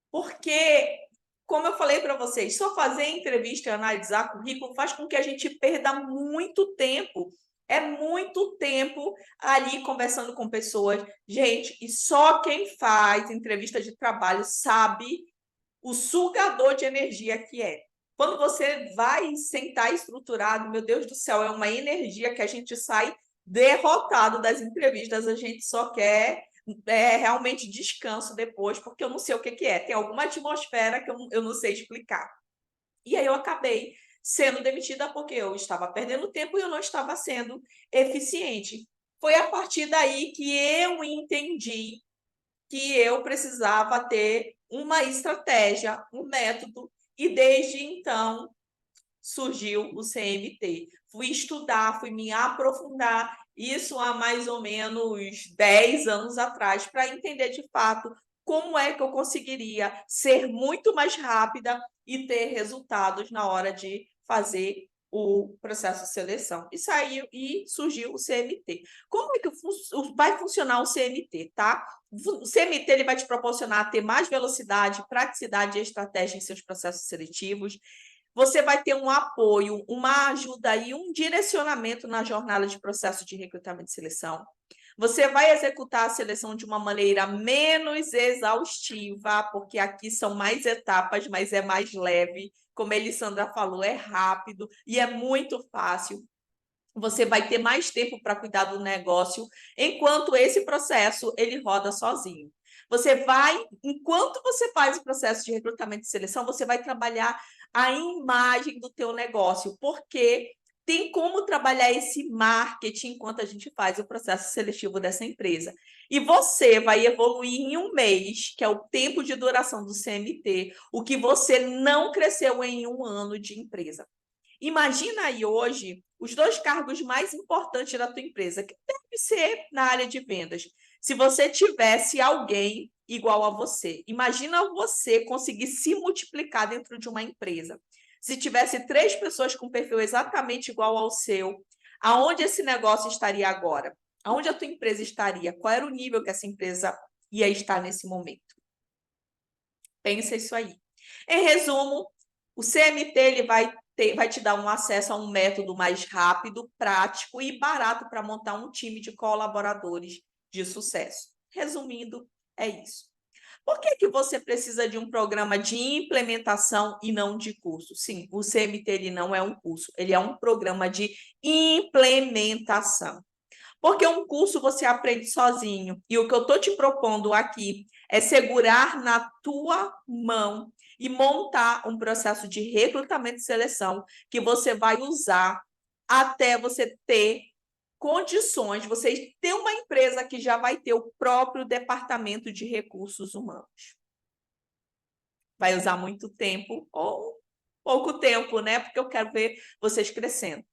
Speaker 2: Porque, como eu falei para vocês, só fazer entrevista e analisar currículo faz com que a gente perda muito tempo. É muito tempo ali conversando com pessoas. Gente, e só quem faz entrevista de trabalho sabe o sugador de energia que é. Quando você vai sentar estruturado, meu Deus do céu, é uma energia que a gente sai derrotado das entrevistas, a gente só quer realmente descanso depois, porque eu não sei o que é. Tem alguma atmosfera que eu não sei explicar. E aí eu acabei sendo demitida porque eu estava perdendo tempo e eu não estava sendo eficiente. Foi a partir daí que eu entendi que eu precisava ter uma estratégia, um método, e desde então surgiu o CMT. Fui estudar, fui me aprofundar, isso há mais ou menos 10 anos atrás, para entender de fato como é que eu conseguiria ser muito mais rápida e ter resultados na hora de fazer o processo de seleção. E surgiu o CMT. Como é que vai funcionar o CMT, tá? O CMT ele vai te proporcionar ter mais velocidade, praticidade e estratégia em seus processos seletivos. Você vai ter um apoio, uma ajuda e um direcionamento na jornada de processo de recrutamento e seleção. Você vai executar a seleção de uma maneira menos exaustiva, porque aqui são mais etapas, mas é mais leve. Como a Elissandra falou, é rápido e é muito fácil. Você vai ter mais tempo para cuidar do negócio, enquanto esse processo ele roda sozinho. Enquanto você faz o processo de recrutamento e seleção, você vai trabalhar a imagem do teu negócio, porque tem como trabalhar esse marketing enquanto a gente faz o processo seletivo dessa empresa. E você vai evoluir em um mês, que é o tempo de duração do CMT, o que você não cresceu em um ano de empresa. Imagina aí hoje os 2 cargos mais importantes da tua empresa, que deve ser na área de vendas. se você tivesse alguém igual a você. Imagina você conseguir se multiplicar dentro de uma empresa. Se tivesse 3 pessoas com perfil exatamente igual ao seu, aonde esse negócio estaria agora? Aonde a tua empresa estaria? Qual era o nível que essa empresa ia estar nesse momento? Pensa isso aí. Em resumo, o CMT ele vai te dar um acesso a um método mais rápido, prático e barato para montar um time de colaboradores de sucesso. Resumindo, é isso. Por que você precisa de um programa de implementação e não de curso? Sim, o CMT ele não é um curso, ele é um programa de implementação. Porque um curso você aprende sozinho. E o que eu estou te propondo aqui é segurar na tua mão e montar um processo de recrutamento e seleção que você vai usar até você ter condições, você ter uma empresa que já vai ter o próprio departamento de recursos humanos. Vai usar muito tempo ou pouco tempo, né? Porque eu quero ver vocês crescendo.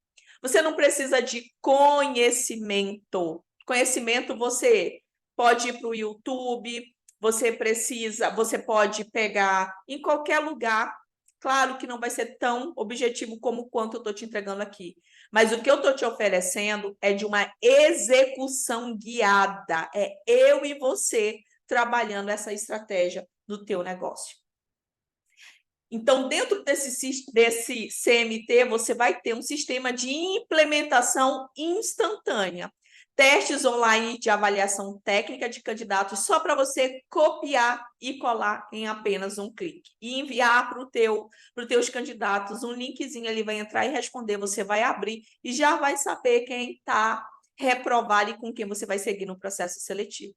Speaker 2: Você não precisa de conhecimento. Conhecimento você pode ir para o YouTube, você pode pegar em qualquer lugar. Claro que não vai ser tão objetivo como quanto eu estou te entregando aqui. Mas o que eu estou te oferecendo é de uma execução guiada. É eu e você trabalhando essa estratégia do teu negócio. Então, dentro desse CMT, você vai ter um sistema de implementação instantânea. Testes online de avaliação técnica de candidatos só para você copiar e colar em apenas um clique. E enviar para os teus candidatos um linkzinho, ele vai entrar e responder, você vai abrir e já vai saber quem está reprovado e com quem você vai seguir no processo seletivo.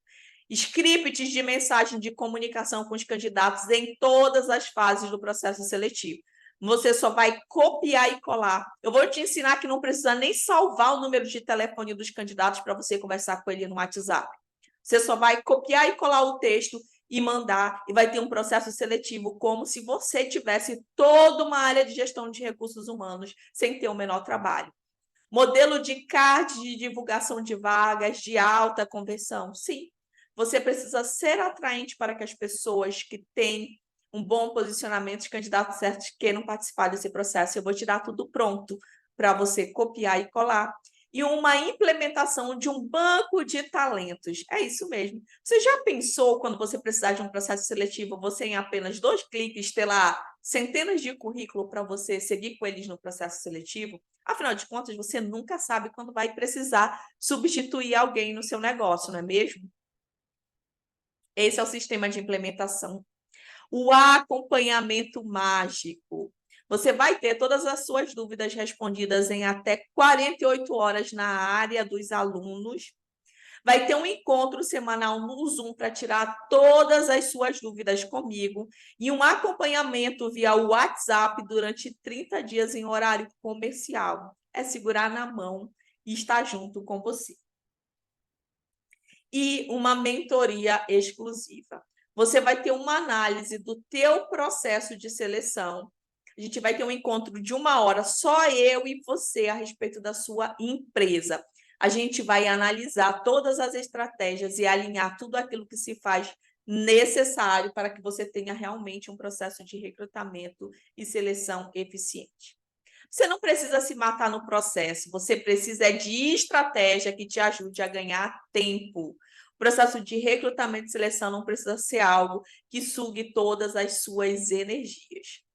Speaker 2: Scripts de mensagem de comunicação com os candidatos em todas as fases do processo seletivo. Você só vai copiar e colar. Eu vou te ensinar que não precisa nem salvar o número de telefone dos candidatos para você conversar com ele no WhatsApp. Você só vai copiar e colar o texto e mandar, e vai ter um processo seletivo como se você tivesse toda uma área de gestão de recursos humanos sem ter o menor trabalho. Modelo de card de divulgação de vagas de alta conversão. Sim, você precisa ser atraente para que as pessoas que têm um bom posicionamento, os candidatos certos queiram participar desse processo. Eu vou te dar tudo pronto para você copiar e colar. E uma implementação de um banco de talentos. É isso mesmo. Você já pensou quando você precisar de um processo seletivo, você em apenas 2 cliques ter lá centenas de currículos para você seguir com eles no processo seletivo? Afinal de contas, você nunca sabe quando vai precisar substituir alguém no seu negócio, não é mesmo? Esse é o sistema de implementação. O acompanhamento mágico. Você vai ter todas as suas dúvidas respondidas em até 48 horas na área dos alunos. Vai ter um encontro semanal no Zoom para tirar todas as suas dúvidas comigo e um acompanhamento via WhatsApp durante 30 dias em horário comercial. É segurar na mão e estar junto com você. E uma mentoria exclusiva. Você vai ter uma análise do teu processo de seleção. A gente vai ter um encontro de 1 hora, só eu e você, a respeito da sua empresa. A gente vai analisar todas as estratégias e alinhar tudo aquilo que se faz necessário para que você tenha realmente um processo de recrutamento e seleção eficiente. Você não precisa se matar no processo, você precisa de estratégia que te ajude a ganhar tempo. O processo de recrutamento e seleção não precisa ser algo que sugue todas as suas energias.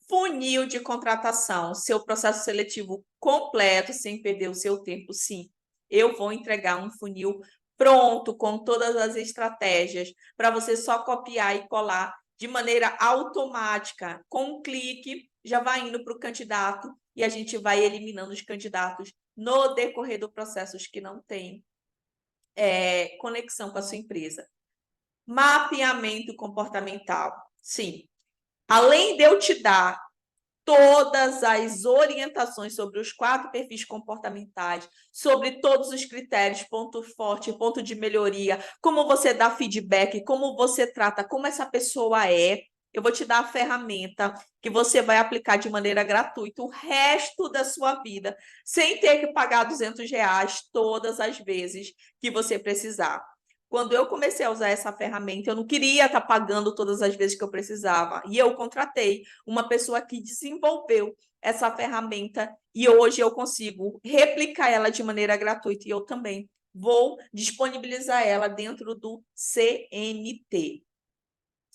Speaker 2: Funil de contratação, seu processo seletivo completo, sem perder o seu tempo, sim. Eu vou entregar um funil pronto, com todas as estratégias, para você só copiar e colar de maneira automática. Com um clique, já vai indo para o candidato e a gente vai eliminando os candidatos no decorrer do processo que não têm conexão com a sua empresa. Mapeamento comportamental. Sim. Além de eu te dar todas as orientações sobre os 4 perfis comportamentais, sobre todos os critérios, ponto forte, ponto de melhoria, como você dá feedback, como você trata, como essa pessoa é, eu vou te dar a ferramenta que você vai aplicar de maneira gratuita o resto da sua vida, sem ter que pagar R$200 todas as vezes que você precisar. Quando eu comecei a usar essa ferramenta, eu não queria estar pagando todas as vezes que eu precisava. E eu contratei uma pessoa que desenvolveu essa ferramenta e hoje eu consigo replicar ela de maneira gratuita e eu também vou disponibilizar ela dentro do CMT.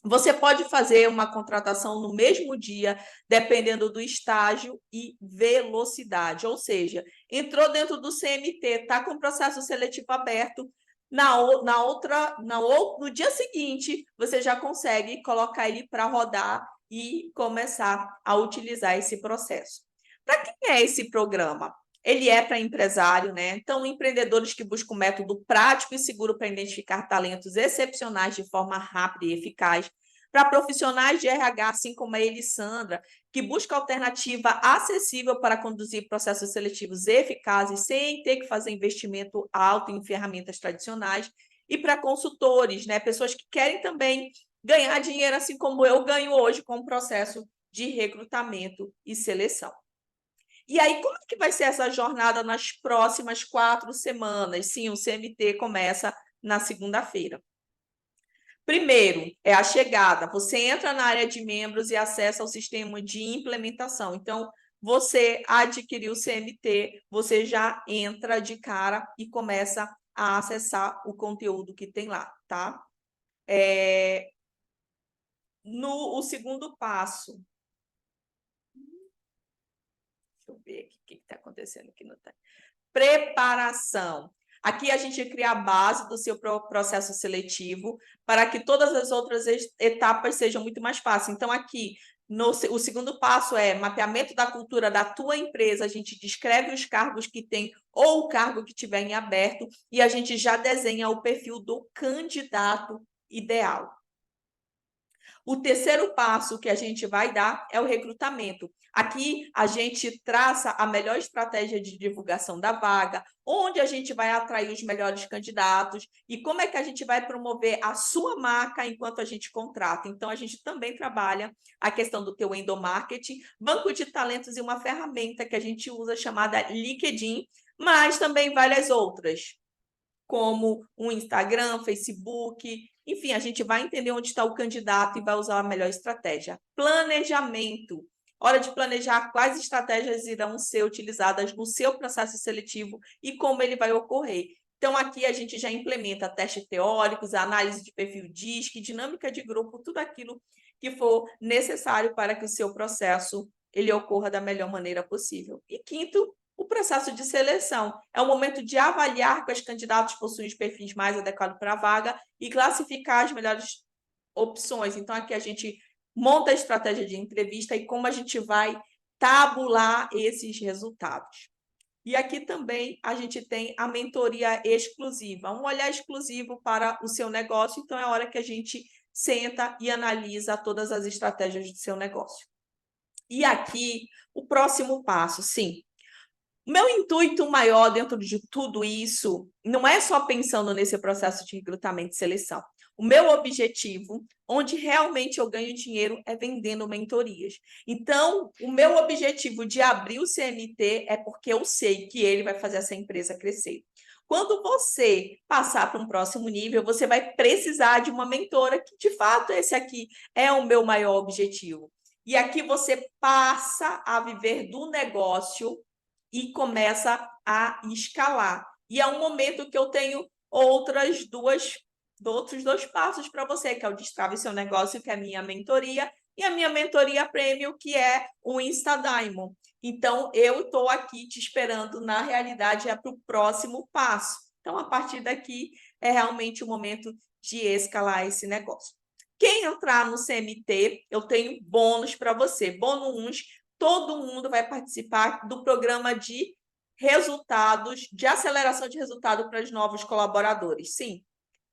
Speaker 2: Você pode fazer uma contratação no mesmo dia, dependendo do estágio e velocidade. Ou seja, entrou dentro do CMT, está com o processo seletivo aberto, no dia seguinte, você já consegue colocar ele para rodar e começar a utilizar esse processo. Para quem é esse programa? Ele é para empresário, né? Então, empreendedores que buscam um método prático e seguro para identificar talentos excepcionais de forma rápida e eficaz. Para profissionais de RH, assim como a Elisandra, que busca alternativa acessível para conduzir processos seletivos eficazes sem ter que fazer investimento alto em ferramentas tradicionais. E para consultores, né? Pessoas que querem também ganhar dinheiro, assim como eu ganho hoje com o processo de recrutamento e seleção. E aí, como é que vai ser essa jornada nas próximas 4 semanas? Sim, o CMT começa na segunda-feira. Primeiro, é a chegada. Você entra na área de membros e acessa o sistema de implementação. Então, você adquiriu o CMT, você já entra de cara e começa a acessar o conteúdo que tem lá, tá? O segundo passo. Deixa eu ver aqui o que está acontecendo aqui no tempo. Preparação. Aqui a gente cria a base do seu processo seletivo para que todas as outras etapas sejam muito mais fáceis. Então, aqui, o segundo passo é mapeamento da cultura da tua empresa. A gente descreve os cargos que tem ou o cargo que tiver em aberto e a gente já desenha o perfil do candidato ideal. O terceiro passo que a gente vai dar é o recrutamento. Aqui a gente traça a melhor estratégia de divulgação da vaga, onde a gente vai atrair os melhores candidatos e como é que a gente vai promover a sua marca enquanto a gente contrata. Então, a gente também trabalha a questão do teu endomarketing, banco de talentos e uma ferramenta que a gente usa chamada LinkedIn, mas também várias outras, como o Instagram, Facebook, enfim, a gente vai entender onde está o candidato e vai usar a melhor estratégia. Planejamento. Hora de planejar quais estratégias irão ser utilizadas no seu processo seletivo e como ele vai ocorrer. Então, aqui a gente já implementa testes teóricos, análise de perfil DISC, dinâmica de grupo, tudo aquilo que for necessário para que o seu processo ele ocorra da melhor maneira possível. E quinto, o processo de seleção. É o momento de avaliar quais candidatos possuem os perfis mais adequados para a vaga e classificar as melhores opções. Então, aqui a gente monta a estratégia de entrevista e como a gente vai tabular esses resultados. E aqui também a gente tem a mentoria exclusiva, um olhar exclusivo para o seu negócio. Então, é a hora que a gente senta e analisa todas as estratégias do seu negócio. E aqui, o próximo passo, sim. O meu intuito maior dentro de tudo isso não é só pensando nesse processo de recrutamento e seleção. O meu objetivo, onde realmente eu ganho dinheiro, é vendendo mentorias. Então, o meu objetivo de abrir o CMT é porque eu sei que ele vai fazer essa empresa crescer. Quando você passar para um próximo nível, você vai precisar de uma mentora, que de fato esse aqui é o meu maior objetivo. E aqui você passa a viver do negócio e começa a escalar. E é um momento que eu tenho outros dois passos para você, que é o Destrave Seu Negócio, que é a minha mentoria, e a minha mentoria Premium, que é o Insta Diamond. Então, eu estou aqui te esperando, na realidade, é para o próximo passo. Então, a partir daqui, é realmente o momento de escalar esse negócio. Quem entrar no CMT, eu tenho bônus para você. Bônus 1, todo mundo vai participar do programa de resultados, de aceleração de resultado para os novos colaboradores. Sim.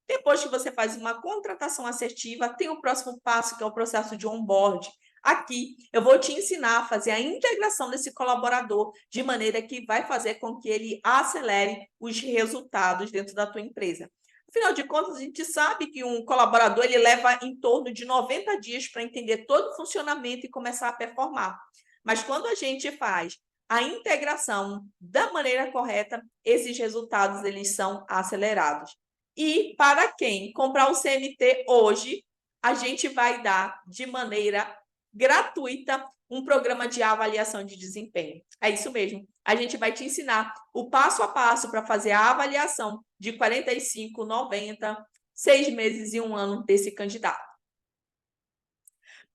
Speaker 2: Depois que você faz uma contratação assertiva, tem o próximo passo, que é o processo de onboard. Aqui, eu vou te ensinar a fazer a integração desse colaborador de maneira que vai fazer com que ele acelere os resultados dentro da tua empresa. Afinal de contas, a gente sabe que um colaborador ele leva em torno de 90 dias para entender todo o funcionamento e começar a performar. Mas quando a gente faz a integração da maneira correta, esses resultados eles são acelerados. E para quem comprar o CMT hoje, a gente vai dar de maneira gratuita um programa de avaliação de desempenho. É isso mesmo. A gente vai te ensinar o passo a passo para fazer a avaliação de 45, 90, 6 meses e 1 ano desse candidato.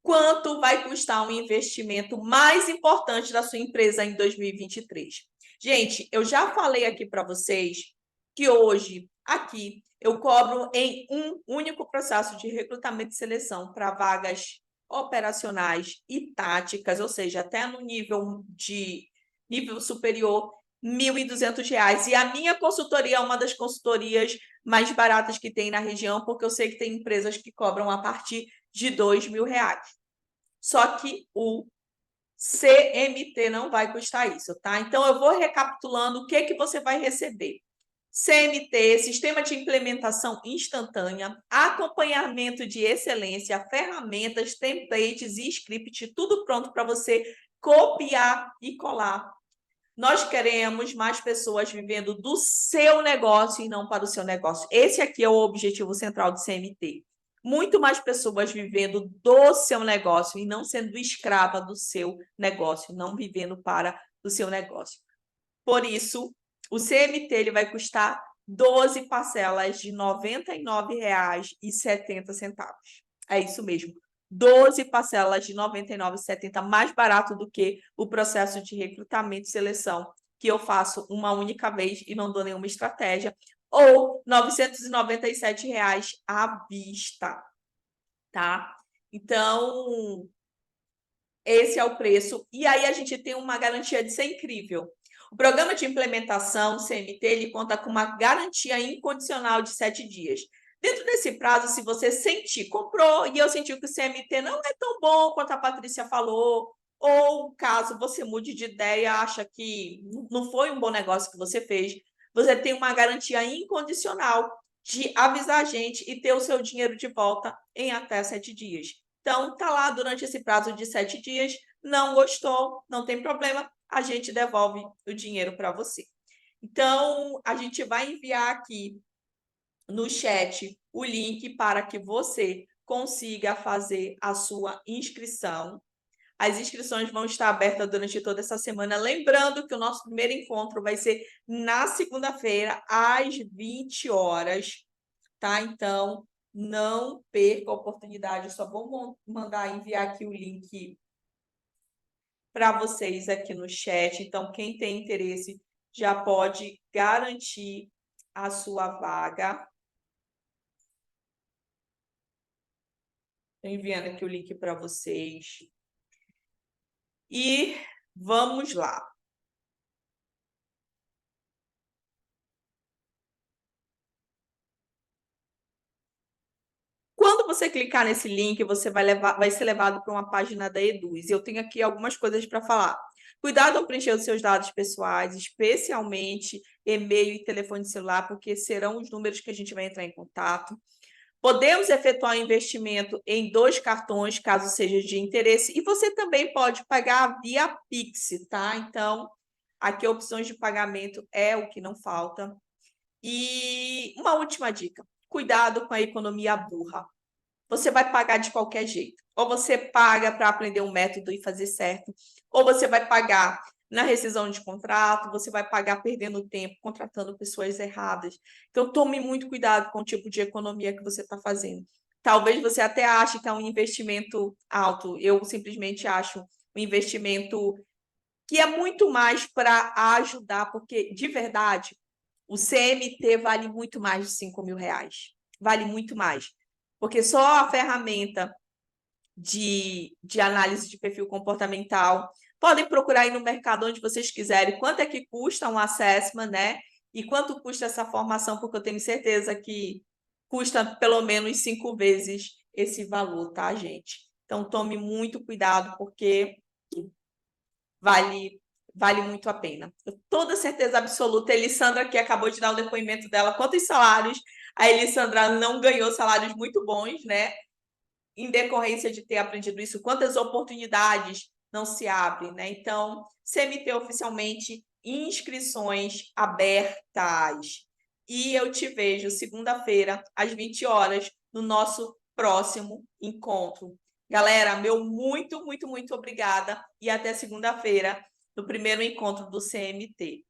Speaker 2: Quanto vai custar um investimento mais importante da sua empresa em 2023? Gente, eu já falei aqui para vocês que hoje, aqui, eu cobro em um único processo de recrutamento e seleção para vagas operacionais e táticas, ou seja, até no nível superior, R$ 1.200. E a minha consultoria é uma das consultorias mais baratas que tem na região, porque eu sei que tem empresas que cobram a partir de R$ 2.000. Só que o CMT não vai custar isso, tá? Então, eu vou recapitulando o que você vai receber. CMT, Sistema de Implementação Instantânea, acompanhamento de excelência, ferramentas, templates e script, tudo pronto para você copiar e colar. Nós queremos mais pessoas vivendo do seu negócio e não para o seu negócio. Esse aqui é o objetivo central do CMT. Muito mais pessoas vivendo do seu negócio e não sendo escrava do seu negócio, não vivendo para o seu negócio. Por isso, o CMT ele vai custar 12 parcelas de R$ 99,70. É isso mesmo. 12 parcelas de R$ 99,70, mais barato do que o processo de recrutamento e seleção, que eu faço uma única vez e não dou nenhuma estratégia, ou R$ 997 à vista, tá? Então, esse é o preço. E aí a gente tem uma garantia de ser incrível. O programa de implementação, CMT, ele conta com uma garantia incondicional de 7 dias. Dentro desse prazo, se você sentir, comprou e eu senti que o CMT não é tão bom quanto a Patrícia falou, ou caso você mude de ideia, acha que não foi um bom negócio que você fez, você tem uma garantia incondicional de avisar a gente e ter o seu dinheiro de volta em até 7 dias. Então, tá lá durante esse prazo de 7 dias, não gostou, não tem problema, a gente devolve o dinheiro para você. Então, a gente vai enviar aqui no chat o link para que você consiga fazer a sua inscrição. As inscrições vão estar abertas durante toda essa semana. Lembrando que o nosso primeiro encontro vai ser na segunda-feira, às 20 horas, tá? Então, não perca a oportunidade. Eu só vou mandar enviar aqui o link para vocês aqui no chat. Então, quem tem interesse já pode garantir a sua vaga. Estou enviando aqui o link para vocês. E vamos lá. Quando você clicar nesse link, você vai ser levado para uma página da Eduz. Eu tenho aqui algumas coisas para falar. Cuidado ao preencher os seus dados pessoais, especialmente e-mail e telefone celular, porque serão os números que a gente vai entrar em contato. Podemos efetuar investimento em 2 cartões, caso seja de interesse, e você também pode pagar via Pix, tá? Então, aqui opções de pagamento é o que não falta. E uma última dica: cuidado com a economia burra. Você vai pagar de qualquer jeito. Ou você paga para aprender um método e fazer certo, ou você vai pagar na rescisão de contrato, você vai pagar perdendo tempo, contratando pessoas erradas. Então, tome muito cuidado com o tipo de economia que você está fazendo. Talvez você até ache que é um investimento alto. Eu simplesmente acho um investimento que é muito mais para ajudar, porque, de verdade, o CMT vale muito mais de R$ 5.000. Vale muito mais. Porque só a ferramenta de análise de perfil comportamental, podem procurar aí no mercado onde vocês quiserem, quanto é que custa um assessment, né? E quanto custa essa formação, porque eu tenho certeza que custa pelo menos 5 vezes esse valor, tá, gente? Então, tome muito cuidado, porque vale muito a pena. Eu toda certeza absoluta. A Elissandra, que acabou de dar o depoimento dela, quantos salários a Elissandra não ganhou, salários muito bons, né? Em decorrência de ter aprendido isso, quantas oportunidades não se abrem, né? Então, CMT oficialmente, inscrições abertas. e eu te vejo segunda-feira, às 20 horas, no nosso próximo encontro. Galera, meu muito, muito, muito obrigada e até segunda-feira, no primeiro encontro do CMT.